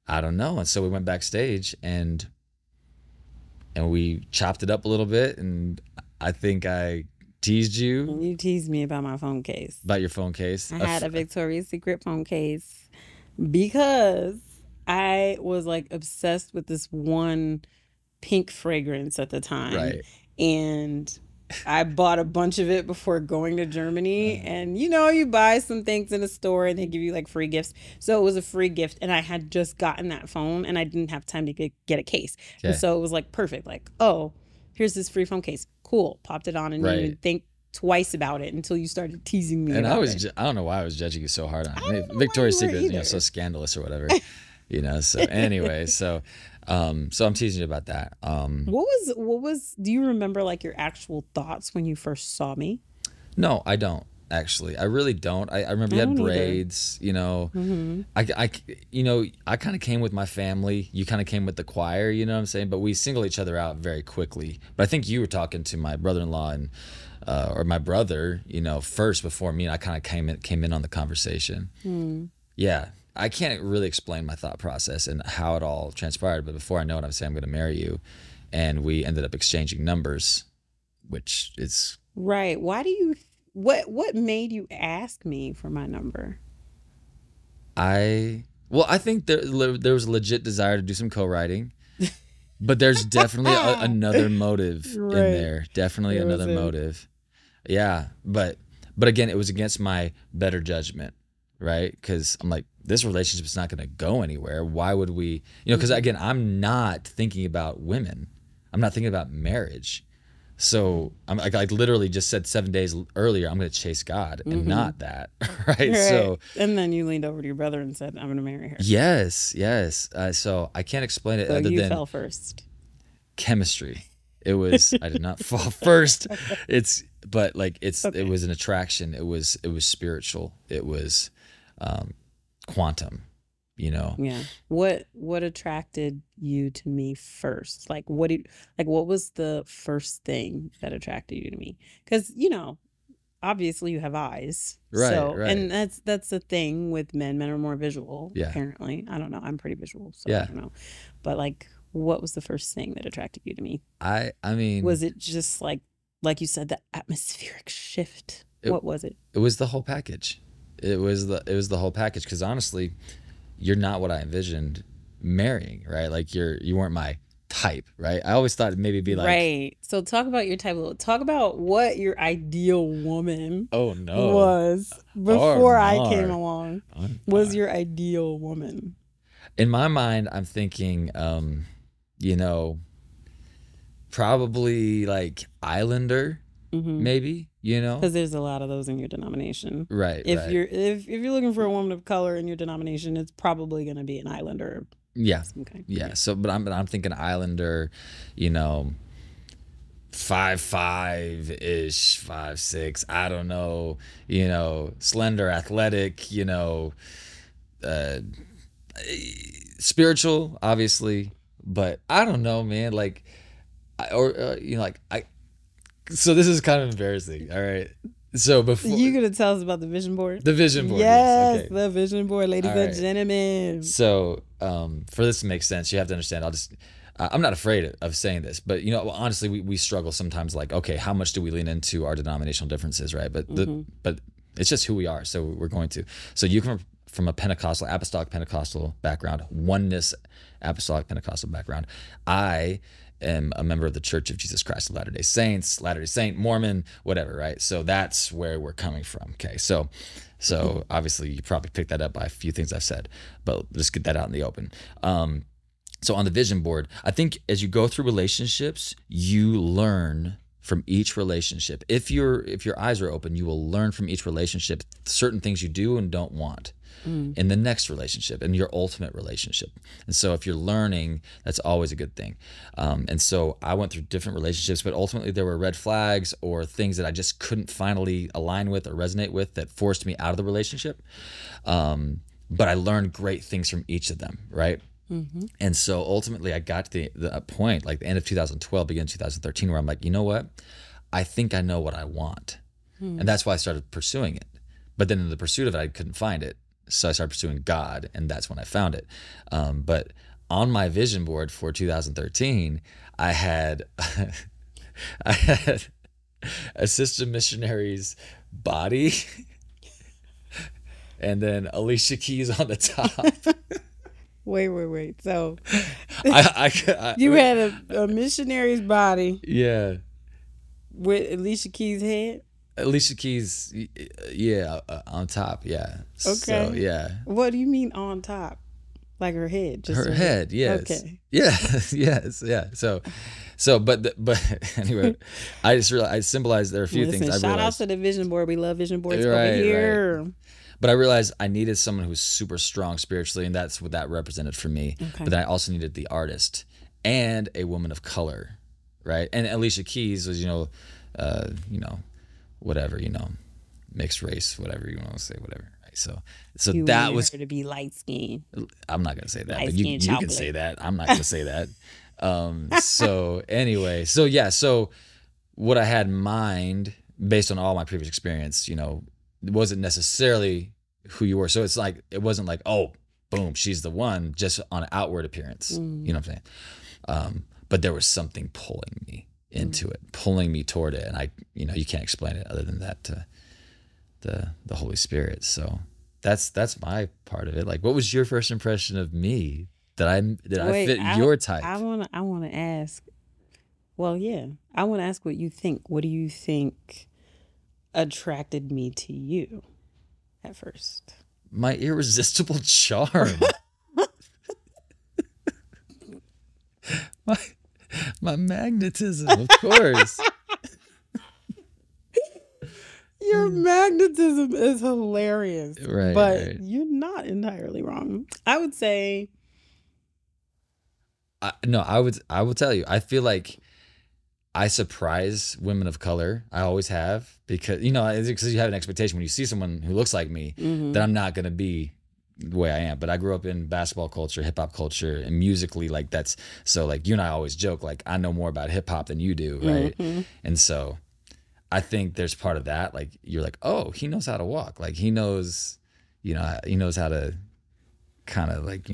don't know. And so we went backstage and we chopped it up a little bit, and I think I teased you. You teased me about my phone case. About your phone case. I had a Victoria's Secret phone case because I was obsessed with this one pink fragrance at the time. Right. And I bought a bunch of it before going to Germany. And, you know, you buy some things in a store and they give you like free gifts. So it was a free gift. And I had just gotten that phone and I didn't have time to get a case. Okay. And so it was like perfect. Like, oh, here's this free phone case. Cool. Popped it on and didn't even think twice about it until you started teasing me. And about I don't know why I was judging you so hard on it. Victoria's Secret is, you know, so scandalous or whatever. You know, so anyway, so I'm teasing you about that. What was do you remember like your actual thoughts when you first saw me? No, I don't actually. I really don't. I remember you had braids, you know. I kind of came with my family. You kind of came with the choir, you know what I'm saying? But we single each other out very quickly. But I think you were talking to my brother-in-law and or my brother, you know, first before me, and I kind of came in on the conversation. Yeah. I can't really explain my thought process and how it all transpired, but before I know it, I'm saying I'm going to marry you, and we ended up exchanging numbers, which is right. Why do you? What made you ask me for my number? I think there was a legit desire to do some co-writing, but there's definitely another motive in there. Definitely another motive. Yeah, but again, it was against my better judgment, right? Because I'm like, this relationship is not going to go anywhere. Why would we, you know, because again, I'm not thinking about women. I'm not thinking about marriage. So I literally just said 7 days earlier, I'm going to chase God and not that. Right? So, and then you leaned over to your brother and said, I'm going to marry her. Yes. So I can't explain it other you than fell first. Chemistry. It was, I did not fall first. It was an attraction. It was spiritual. It was, quantum, you know. Yeah. What attracted you to me first? Like what was the first thing that attracted you to me? Because, you know, obviously you have eyes. Right. And that's the thing with men. Men are more visual, yeah. Apparently. I don't know. I'm pretty visual, so yeah. I don't know. But like, what was the first thing that attracted you to me? I mean, was it just like you said, the atmospheric shift? What was it? It was the whole package. It was the whole package, because honestly, you're not what I envisioned marrying, right? Like you weren't my type, right? I always thought maybe it'd be like, right. So talk about your type. Talk about what your ideal woman was before I came along. Was your ideal woman? In my mind, I'm thinking, you know, probably like Islander. Maybe, you know, because there's a lot of those in your denomination, right? If you're looking for a woman of color in your denomination, it's probably going to be an Islander. Yeah. So, but I'm thinking Islander, you know, 5'5" ish, 5'6". I don't know, you know, slender, athletic, you know, spiritual, obviously, but I don't know, man. Like, So this is kind of embarrassing. All right. So before you gonna tell us about the vision board? The vision board. Yes, okay. The vision board, ladies and gentlemen. So for this to make sense, you have to understand. I'm not afraid of saying this, but you know, honestly, we struggle sometimes. Like, okay, how much do we lean into our denominational differences, right? But but it's just who we are. So we're going to. So you come from a apostolic Pentecostal background, oneness apostolic Pentecostal background. I am a member of the Church of Jesus Christ of Latter-day Saints, Latter-day Saint, Mormon, whatever, right? So that's where we're coming from. Okay, so obviously you probably picked that up by a few things I've said, but let's get that out in the open. So on the vision board, I think as you go through relationships, you learn from each relationship. If your eyes are open, you will learn from each relationship certain things you do and don't want in the next relationship, in your ultimate relationship. And so if you're learning, that's always a good thing. And so I went through different relationships, but ultimately there were red flags or things that I just couldn't finally align with or resonate with that forced me out of the relationship. But I learned great things from each of them, right? And so ultimately I got to the point, like the end of 2012, beginning of 2013, where I'm like, you know what? I think I know what I want. And that's why I started pursuing it. But then in the pursuit of it, I couldn't find it. So I started pursuing God, and that's when I found it. But on my vision board for 2013, I had a sister missionary's body and then Alicia Keys on the top. Wait. So I you had a missionary's body. Yeah. With Alicia Keys' head? Alicia Keys, yeah, on top, yeah. Okay. So, yeah. What do you mean on top? Like her head? Just Her head, yes. Okay. Yeah, yes, yeah. But anyway, I just realized I symbolized there are a few things. Shout out to the vision board. We love vision boards over here. Right. But I realized I needed someone who was super strong spiritually, and that's what that represented for me. Okay. But then I also needed the artist and a woman of color, right? And Alicia Keys was, whatever, mixed race, whatever you want to say, whatever. Right? So you that was her to be light skinned. I'm not gonna say that, but you can say that. I'm not gonna say that. So anyway, so what I had in mind based on all my previous experience, it wasn't necessarily who you were. So it's like, it wasn't like, oh, boom, she's the one just on an outward appearance. You know what I'm saying? But there was something pulling me into it, pulling me toward it. And I, you can't explain it other than that to the Holy Spirit. So that's my part of it. Like, what was your first impression of me? I fit your type? I want to ask. Well, yeah, I want to ask what you think. What do you think attracted me to you at first? My irresistible charm. my magnetism, of course. Your magnetism is hilarious. Right. But you're not entirely wrong. I would say I will tell you, I feel like I surprise women of color. I always have, because you have an expectation when you see someone who looks like me that I'm not going to be the way I am. But I grew up in basketball culture, hip hop culture, and musically, like, that's so, like, you and I always joke, like, I know more about hip hop than you do, right? And so I think there's part of that, like, you're like, oh, he knows how to walk, like, he knows how to kind of, like,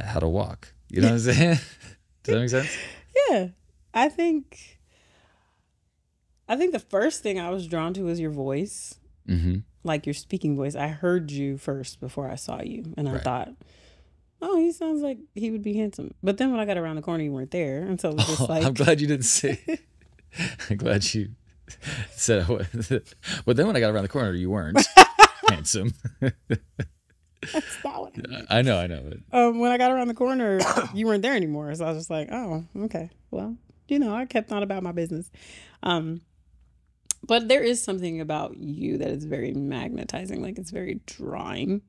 how to walk. You know what I'm saying? Does that make sense? Yeah. I think the first thing I was drawn to was your voice, like your speaking voice. I heard you first before I saw you, and I thought, oh, he sounds like he would be handsome. But then when I got around the corner, you weren't there, and so it was just like, I'm glad you didn't say. I'm glad you said. But then when I got around the corner, you weren't handsome. That's not what I know. When I got around the corner, you weren't there anymore. So I was just like, oh, okay. Well, I kept on about my business. But there is something about you that is very magnetizing. Like, it's very drawing.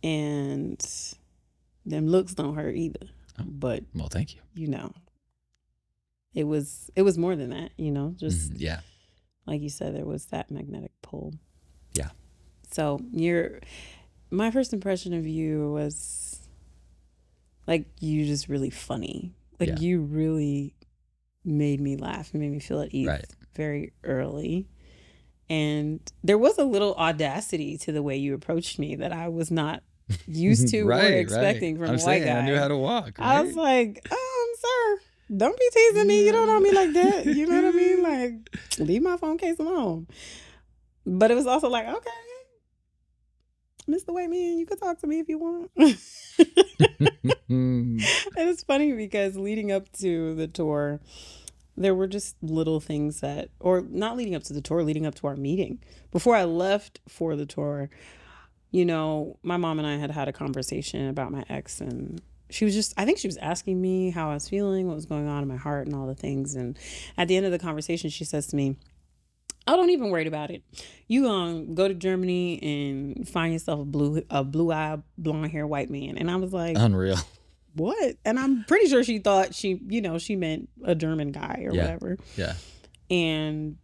And them looks don't hurt either. But, well, thank you. It was more than that, just like you said, there was that magnetic pull. Yeah. So my first impression of you was like, you just really funny. Like, you really made me laugh and made me feel at ease very early. And there was a little audacity to the way you approached me that I was not used to or expecting from a white guy. I knew how to walk. Right? I was like, sir, don't be teasing me. You don't know me like that. You know what I mean? Like, leave my phone case alone. But it was also like, okay, Mr. White Man, you could talk to me if you want. And it's funny because leading up to the tour, there were just little things not leading up to the tour, leading up to our meeting. Before I left for the tour, my mom and I had a conversation about my ex, and I think she was asking me how I was feeling, what was going on in my heart and all the things. And at the end of the conversation, she says to me, oh, don't even worry about it. You gonna go to Germany and find yourself a blue-eyed, blonde-haired white man. And I was like, unreal. What? And I'm pretty sure she thought she meant a German guy or whatever. Yeah. And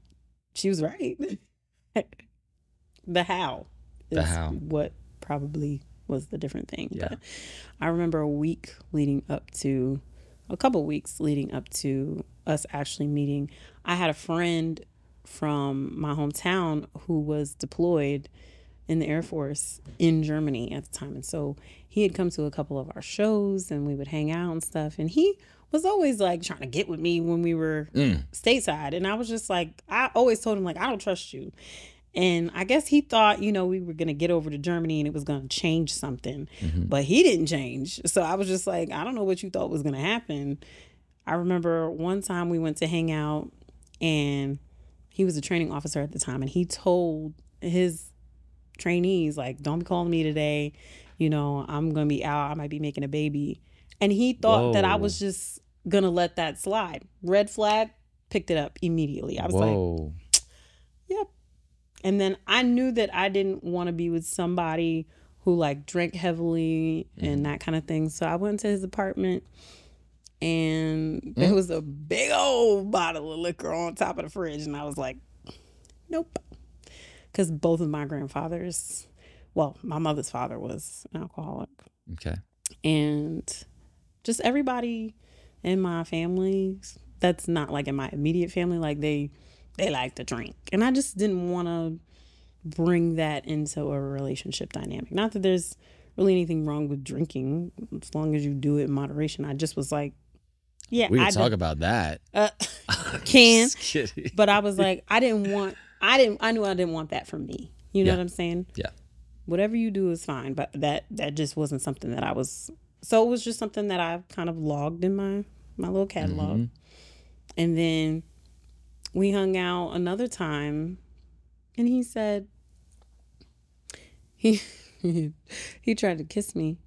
she was right. The how is what probably was the different thing. Yeah. But I remember a couple weeks leading up to us actually meeting. I had a friend from my hometown who was deployed in the Air Force in Germany at the time. And so he had come to a couple of our shows and we would hang out and stuff. And he was always like trying to get with me when we were stateside. And I was just like, I always told him, like, I don't trust you. And I guess he thought, we were going to get over to Germany and it was going to change something. But he didn't change. So I was just like, I don't know what you thought was going to happen. I remember one time we went to hang out, and he was a training officer at the time, and he told his trainees, like, don't be calling me today. You know, I'm going to be out. I might be making a baby. And he thought that I was just going to let that slide. Red flag, picked it up immediately. I was like, yep. And then I knew that I didn't want to be with somebody who like drank heavily and that kind of thing. So I went to his apartment, and there was a big old bottle of liquor on top of the fridge. And I was like, nope. Because both of my grandfathers, well, my mother's father was an alcoholic. Okay. And just everybody in my family that's not like in my immediate family, like they like to drink. And I just didn't want to bring that into a relationship dynamic. Not that there's really anything wrong with drinking, as long as you do it in moderation. I just was like, yeah. We can talk about that. Can. But I was like, I knew I didn't want that for me. You know what I'm saying? Yeah. Whatever you do is fine. But that just wasn't something that I was. So it was just something that I kind of logged in my little catalog. Mm-hmm. And then we hung out another time, and he said, he tried to kiss me.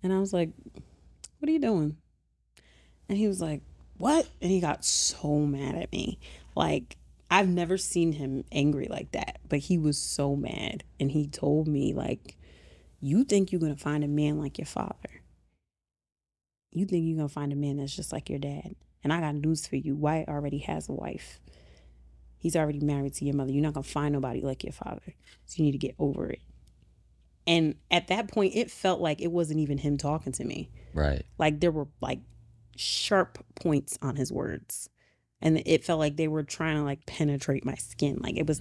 And I was like, what are you doing? And he was like, what? And he got so mad at me. Like, I've never seen him angry like that, but he was so mad. And he told me, like, you think you're going to find a man like your father. You think you're going to find a man that's just like your dad. And I got news for you. Wyatt already has a wife. He's already married to your mother. You're not going to find nobody like your father. So you need to get over it. And at that point, it felt like it wasn't even him talking to me. Right. Like there were like sharp points on his words. And it felt like they were trying to like penetrate my skin. Like it was,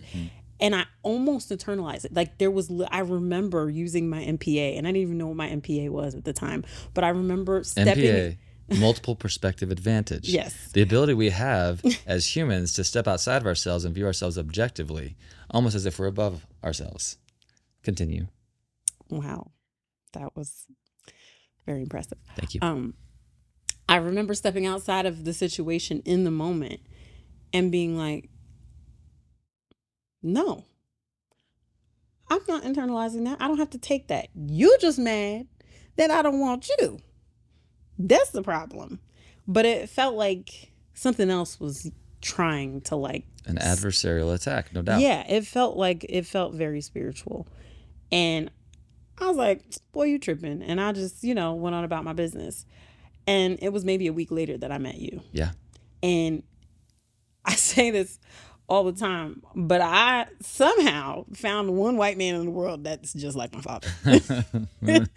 and I almost internalized it. Like I remember using my MPA, and I didn't even know what my MPA was at the time. But I remember stepping. MPA. Multiple perspective advantage. Yes. The ability we have as humans to step outside of ourselves and view ourselves objectively, almost as if we're above ourselves. Continue. Wow. That was very impressive. Thank you. I remember stepping outside of the situation in the moment and being like, no, I'm not internalizing that. I don't have to take that. You just mad that I don't want you. That's the problem. But it felt like something else was trying to like an adversarial attack, no doubt. Yeah, it felt very spiritual. And I was like, boy, you tripping. And I just, went on about my business. And it was maybe a week later that I met you. Yeah. And I say this all the time, but I somehow found one white man in the world that's just like my father. They're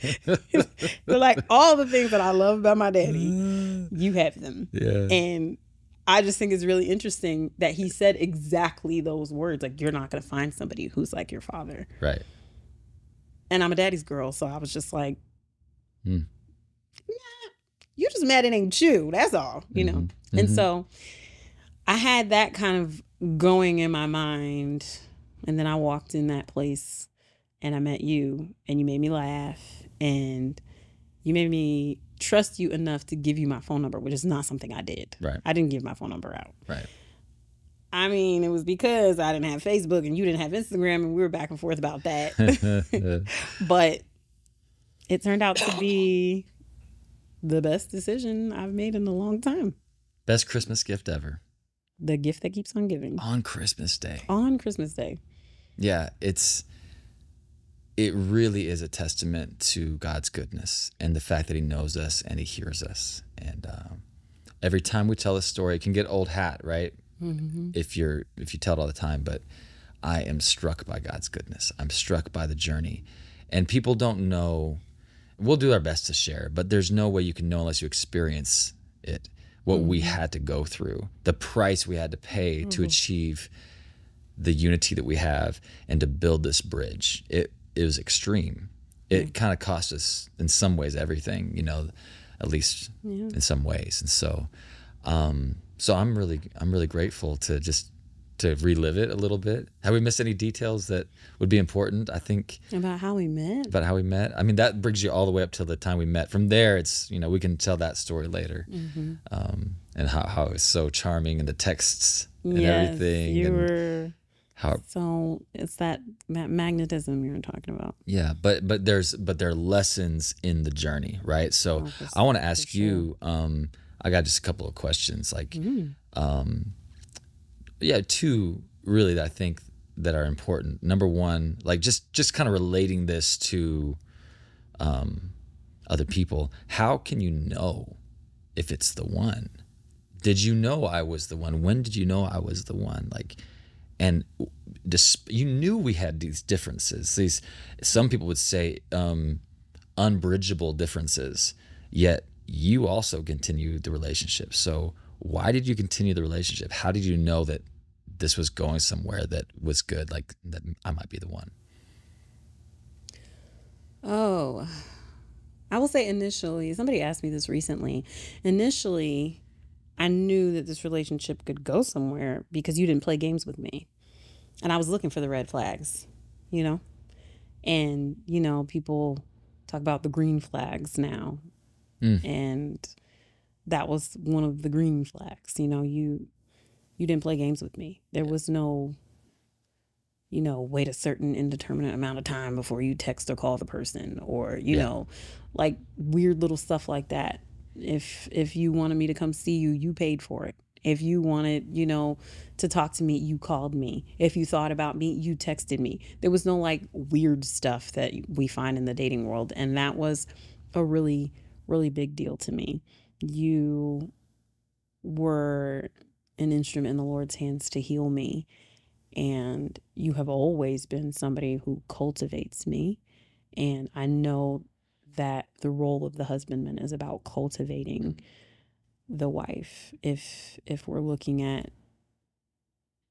like all the things that I love about my daddy, you have them. Yeah. And I just think it's really interesting that he said exactly those words. Like, you're not going to find somebody who's like your father. Right. And I'm a daddy's girl. So I was just like, nah, you just mad it ain't you. That's all, know? And so I had that kind of going in my mind, and then I walked in that place and I met you, and you made me laugh, and you made me trust you enough to give you my phone number, which is not something I did. Right. I didn't give my phone number out. Right. I mean, it was because I didn't have Facebook and you didn't have Instagram, and we were back and forth about that. But it turned out to be the best decision I've made in a long time. Best Christmas gift ever. The gift that keeps on giving. On Christmas Day. On Christmas Day. Yeah, it really is a testament to God's goodness and the fact that he knows us and he hears us. And every time we tell a story, it can get old hat, right? Mm-hmm. If you tell it all the time, but I am struck by God's goodness. I'm struck by the journey. And people don't know. We'll do our best to share, but there's no way you can know unless you experience it. What we had to go through, the price we had to pay to achieve the unity that we have and to build this bridge. It was extreme. It kind of cost us in some ways everything, at least in some ways. And so, I'm really grateful to relive it a little bit. Have we missed any details that would be important? I think about how we met. I mean, that brings you all the way up till the time we met. From there, it's we can tell that story later. And and how it was so charming, and the texts and Yes, everything. you And were. how So it's that magnetism you were talking about. yeah, but there are lessons in the journey, right? So I want to ask you, I got just a couple of questions, like yeah, two really that I think that are important. Number one, like just kind of relating this to other people. How can you know if it's the one? Did you know I was the one? When did you know I was the one? Like, and you knew we had these differences. These, some people would say, unbridgeable differences. Yet you also continued the relationship. So why did you continue the relationship? How did you know that this was going somewhere that was good? Like that I might be the one. Oh, I will say initially, somebody asked me this recently. Initially, I knew that this relationship could go somewhere because you didn't play games with me. And I was looking for the red flags, you know? And, you know, people talk about the green flags now. And that was one of the green flags. You know, you didn't play games with me. There was no, you know, wait a certain indeterminate amount of time before you text or call the person, or, you know, like weird little stuff like that. If you wanted me to come see you, you paid for it. If you wanted, you know, to talk to me, you called me. If you thought about me, you texted me. There was no like weird stuff that we find in the dating world. And that was a really, really big deal to me. You were an instrument in the Lord's hands to heal me. And you have always been somebody who cultivates me. And I know that the role of the husbandman is about cultivating the wife. If we're looking at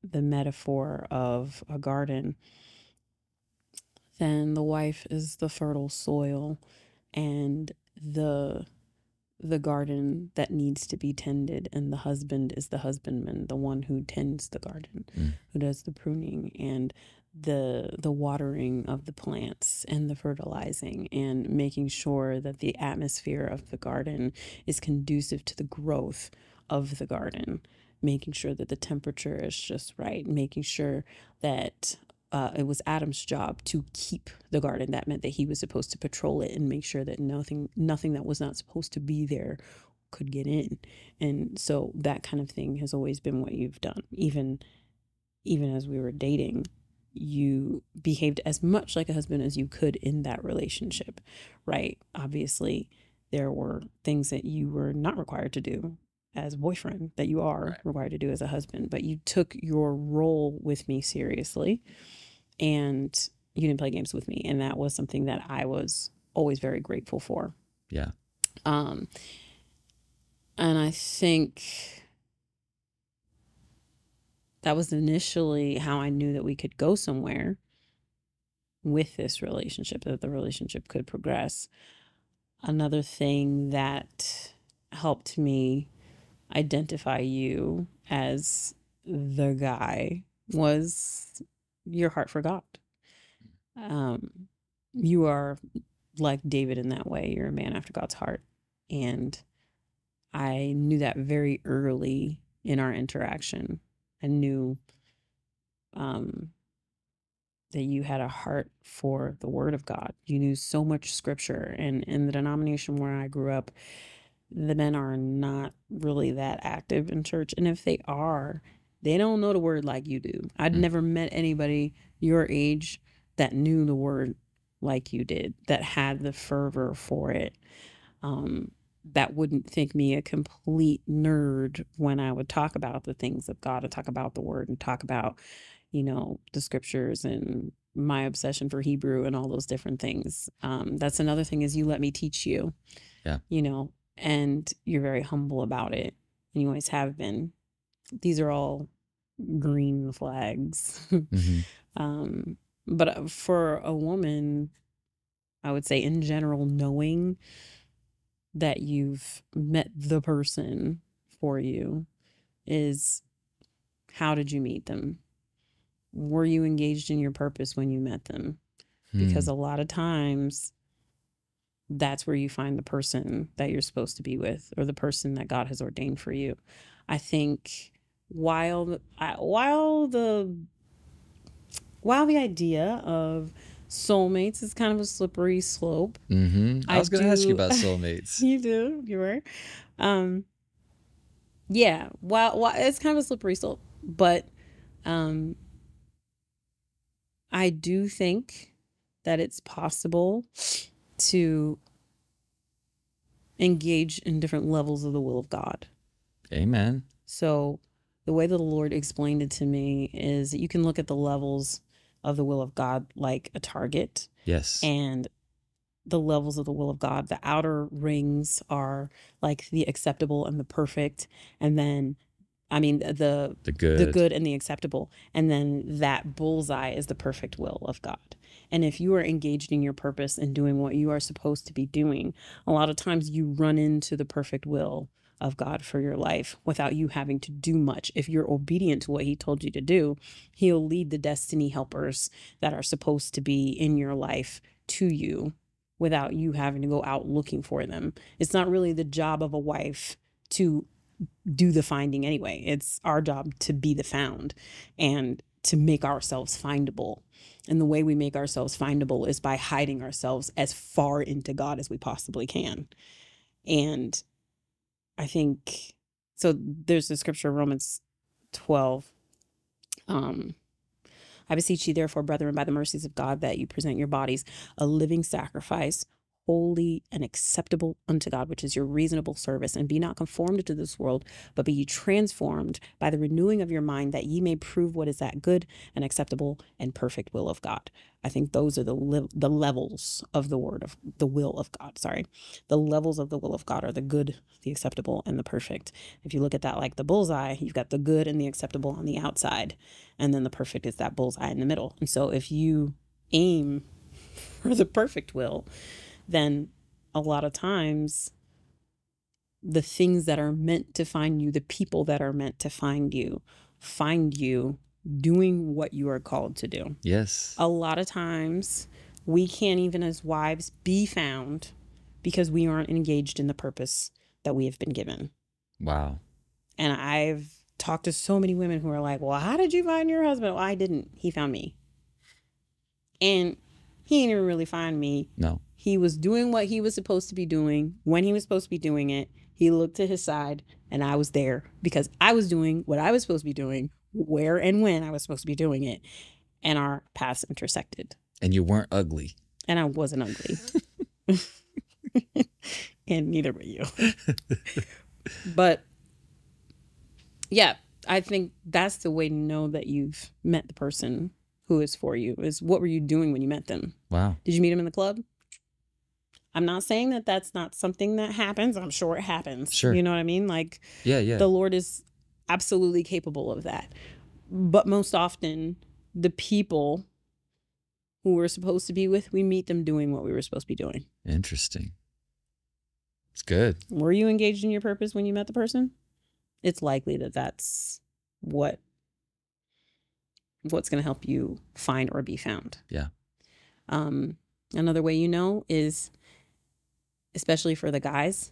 the metaphor of a garden, then the wife is the fertile soil, and the garden that needs to be tended, and the husband is the husbandman, the one who tends the garden, who does the pruning and the watering of the plants and the fertilizing, and making sure that the atmosphere of the garden is conducive to the growth of the garden, making sure that the temperature is just right, making sure that it was Adam's job to keep the garden. That meant that he was supposed to patrol it and make sure that nothing that was not supposed to be there could get in. And so that kind of thing has always been what you've done. Even as we were dating, you behaved as much like a husband as you could in that relationship, right? Obviously, there were things that you were not required to do as a boyfriend that you are required to do as a husband, but you took your role with me seriously, and you didn't play games with me. And that was something that I was always very grateful for. Yeah. And I think that was initially how I knew that we could go somewhere with this relationship, that the relationship could progress. Another thing that helped me identify you as the guy was your heart for God. You are like David in that way. You're a man after God's heart. And I knew that very early in our interaction. I knew that you had a heart for the word of God. You knew so much scripture. And in the denomination where I grew up, the men are not really that active in church. And if they are, they don't know the word like you do. I'd never met anybody your age that knew the word like you did, that had the fervor for it, that wouldn't think me a complete nerd when I would talk about the things of God, and talk about the word, and talk about, you know, the scriptures and my obsession for Hebrew and all those different things. That's another thing, is you let me teach you, you know, and you're very humble about it. And you always have been. These are all green flags. But for a woman, I would say in general, knowing that you've met the person for you is, how did you meet them? Were you engaged in your purpose when you met them? Because a lot of times that's where you find the person that you're supposed to be with, or the person that God has ordained for you. I think while the idea of soulmates is kind of a slippery slope. I was going to ask you about soulmates. You do, you were. Yeah, while it's kind of a slippery slope, but I do think that it's possible to engage in different levels of the will of God. Amen. So the way that the Lord explained it to me is that you can look at the levels of the will of God like a target. Yes. And the levels of the will of God, the outer rings are like the acceptable and the perfect. And then, I mean, the good and the acceptable. And then that bullseye is the perfect will of God. And if you are engaged in your purpose and doing what you are supposed to be doing, a lot of times you run into the perfect will of God for your life without you having to do much. If you're obedient to what he told you to do, he'll lead the destiny helpers that are supposed to be in your life to you without you having to go out looking for them. It's not really the job of a wife to do the finding anyway. It's our job to be the found and to make ourselves findable. And the way we make ourselves findable is by hiding ourselves as far into God as we possibly can. And I think, so there's the scripture, Romans 12. I beseech you, therefore, brethren, by the mercies of God, that you present your bodies a living sacrifice, holy and acceptable unto God, which is your reasonable service. And be not conformed to this world, but be ye transformed by the renewing of your mind, that ye may prove what is that good and acceptable and perfect will of God. I think those are the levels of the will of God. Sorry. The levels of the will of God are the good, the acceptable, and the perfect. If you look at that like the bullseye, you've got the good and the acceptable on the outside, and then the perfect is that bullseye in the middle. And so if you aim for the perfect will, then a lot of times the things that are meant to find you, the people that are meant to find you doing what you are called to do. Yes. A lot of times we can't even as wives be found because we aren't engaged in the purpose that we have been given. Wow. And I've talked to so many women who are like, well, how did you find your husband? Well, I didn't. He found me. And he didn't really find me. No. He was doing what he was supposed to be doing when he was supposed to be doing it. He looked to his side and I was there because I was doing what I was supposed to be doing, where and when I was supposed to be doing it. And our paths intersected. And you weren't ugly. And I wasn't ugly. And neither were you. But yeah, I think that's the way to know that you've met the person who is for you, is what were you doing when you met them? Wow. Did you meet him in the club? I'm not saying that that's not something that happens. I'm sure it happens. Sure. You know what I mean? Like, yeah. The Lord is absolutely capable of that. But most often, the people who we're supposed to be with, we meet them doing what we were supposed to be doing. Interesting. It's good. Were you engaged in your purpose when you met the person? It's likely that that's what's going to help you find or be found. Yeah. Another way you know is, especially for the guys,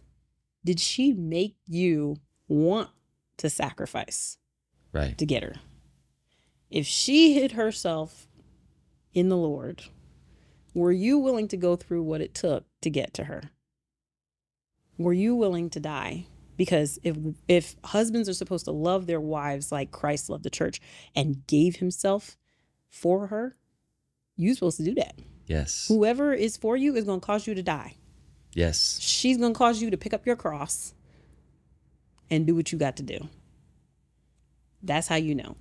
did she make you want to sacrifice right to get her? If she hid herself in the Lord, were you willing to go through what it took to get to her? Were you willing to die? Because if husbands are supposed to love their wives like Christ loved the church and gave himself for her, you're supposed to do that. Yes. Whoever is for you is going to cause you to die. Yes. She's going to cause you to pick up your cross and do what you got to do. That's how you know.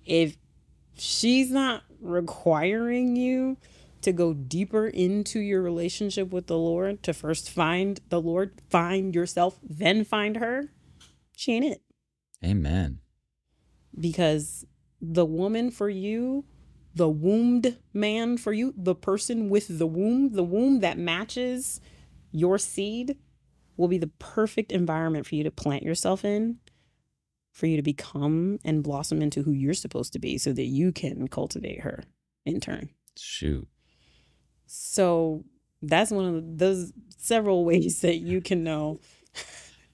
If she's not requiring you to go deeper into your relationship with the Lord, to first find the Lord, find yourself, then find her, she ain't it. Amen. Because the woman for you, the wombed man for you, the person with the womb that matches your seed, will be the perfect environment for you to plant yourself in, for you to become and blossom into who you're supposed to be, so that you can cultivate her in turn. Shoot. So That's one of those several ways that you can know,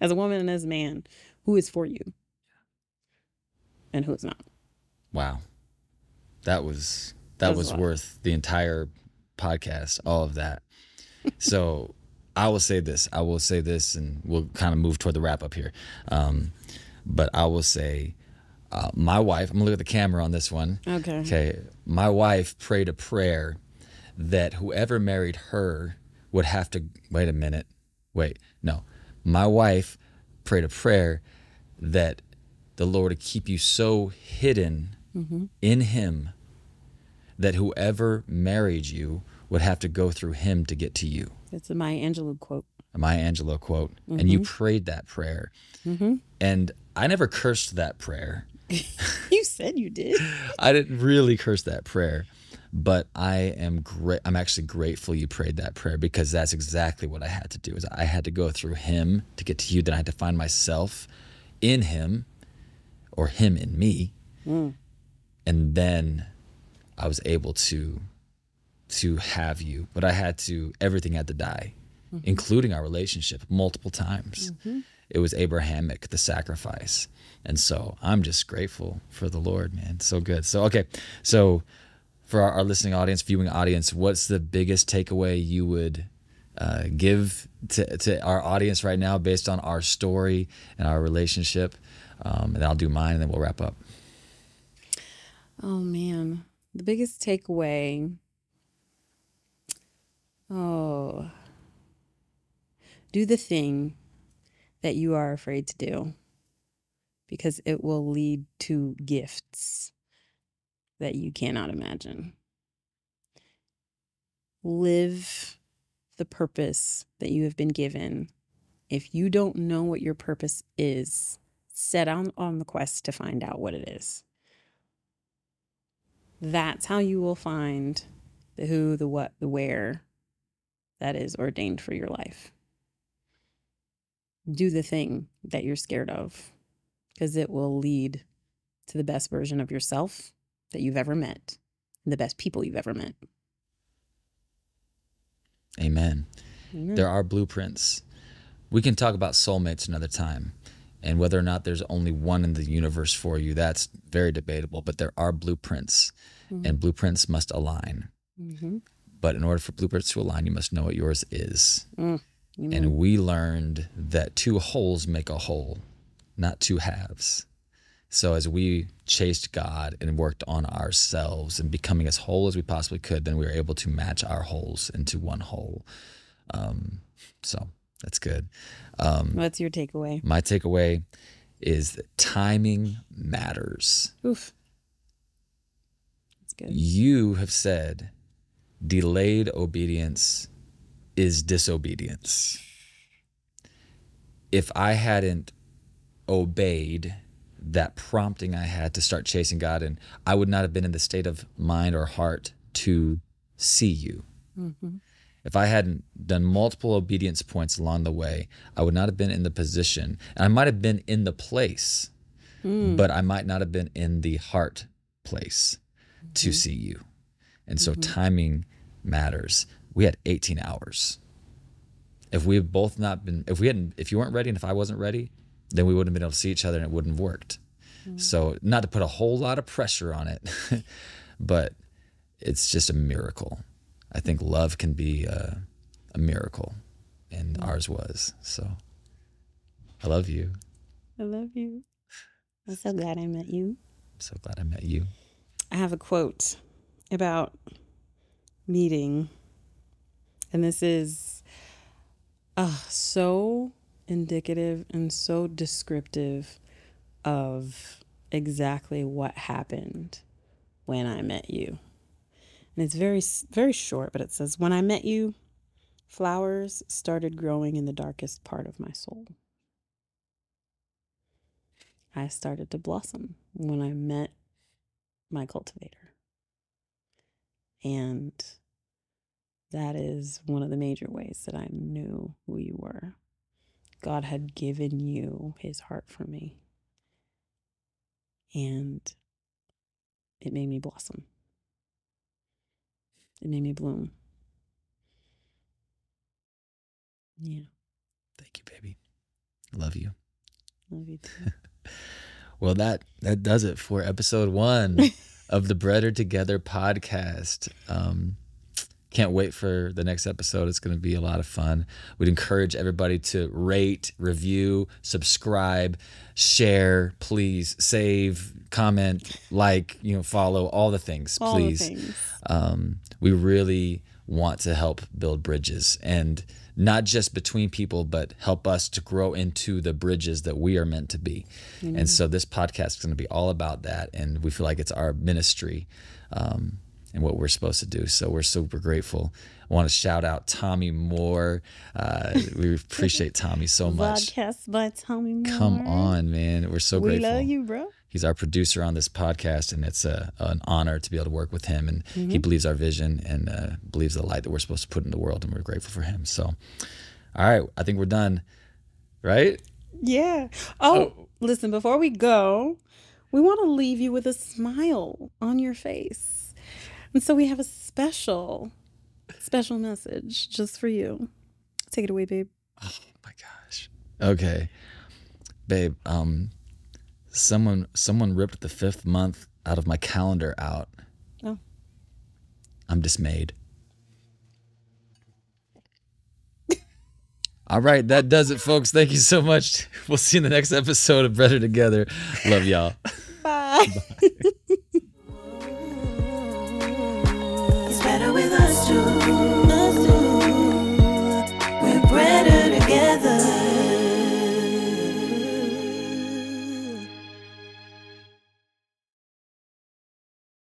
as a woman and as a man, who is for you and who is not. Wow. That was That's worth the entire podcast, all of that. So I will say this, and we'll kind of move toward the wrap up here. But I will say, my wife, I'm gonna look at the camera on this one. Okay. My wife prayed a prayer that whoever married her would have to, my wife prayed a prayer that the Lord would keep you so hidden in him that whoever married you would have to go through him to get to you. It's a Maya Angelou quote. And you prayed that prayer. And I never cursed that prayer. You said you did. I didn't really curse that prayer, but I'm actually grateful you prayed that prayer, because that's exactly what I had to do. Is I had to go through him to get to you. Then I had to find myself in him, or him in me. And then I was able to have you, but everything had to die, including our relationship, multiple times. It was Abrahamic, the sacrifice. And so I'm just grateful for the Lord, man. So good. So, okay. So for our listening audience, viewing audience, what's the biggest takeaway you would give to our audience right now based on our story and our relationship? And I'll do mine and then we'll wrap up. Oh, man. The biggest takeaway. Do the thing that you are afraid to do, because it will lead to gifts that you cannot imagine. Live the purpose that you have been given. If you don't know what your purpose is, set out on the quest to find out what it is. That's how you will find the who, the what, the where that is ordained for your life. Do the thing that you're scared of, because it will lead to the best version of yourself that you've ever met, and the best people you've ever met. Amen. There are blueprints. We can talk about soulmates another time, and whether or not there's only one in the universe for you, that's very debatable, but there are blueprints, and blueprints must align. But in order for blueprints to align, you must know what yours is. And we learned that two wholes make a whole, not two halves. So as we chased God and worked on ourselves and becoming as whole as we possibly could, then we were able to match our holes into one whole. So that's good. What's your takeaway? My takeaway is that timing matters. Oof. That's good. You have said delayed obedience is disobedience. If I hadn't obeyed that prompting I had to start chasing God, and I would not have been in the state of mind or heart to see you. If I hadn't done multiple obedience points along the way, I would not have been in the position, and I might have been in the place, but I might not have been in the heart place to see you. And so timing matters. We had 18 hours. If we had both not been, if you weren't ready and if I wasn't ready, then we wouldn't have been able to see each other and it wouldn't have worked. So not to put a whole lot of pressure on it, but it's just a miracle. I think love can be a miracle, and ours was. So I love you. I love you. I'm so glad I met you. I'm so glad I met you. I have a quote about meeting, and this is so indicative and so descriptive of exactly what happened when I met you. And it's very, very short, but it says, when I met you, flowers started growing in the darkest part of my soul. I started to blossom when I met my cultivator. And that is one of the major ways that I knew who you were. God had given you his heart for me. And it made me blossom. It made me bloom. Yeah. Thank you, baby. Love you. Love you too. Well, that does it for episode 1 of the Bretter Together podcast. Can't wait for the next episode. It's going to be a lot of fun. We'd encourage everybody to rate, review, subscribe, share, please, save, comment, like, follow, all the things, please. All the things. We really want to help build bridges, and not just between people, but help us to grow into the bridges that we are meant to be. Mm-hmm. And so this podcast is going to be all about that, and we feel like it's our ministry and what we're supposed to do. So we're super grateful. I want to shout out Tommy Moore. We appreciate Tommy so much. Podcast by Tommy Moore. Come on, man. We're so grateful. We love you, bro. He's our producer on this podcast, and it's an honor to be able to work with him. And he believes our vision and believes the light that we're supposed to put in the world, and we're grateful for him. So, all right, I think we're done, right? Yeah. Oh, listen, before we go, we want to leave you with a smile on your face. And so we have a special message just for you. Take it away, babe. Oh, my gosh. Okay. Babe, someone ripped the 5th month out of my calendar out. Oh. I'm dismayed. All right, that does it, folks. Thank you so much. We'll see you in the next episode of Better Together. Love y'all. Bye. Bye.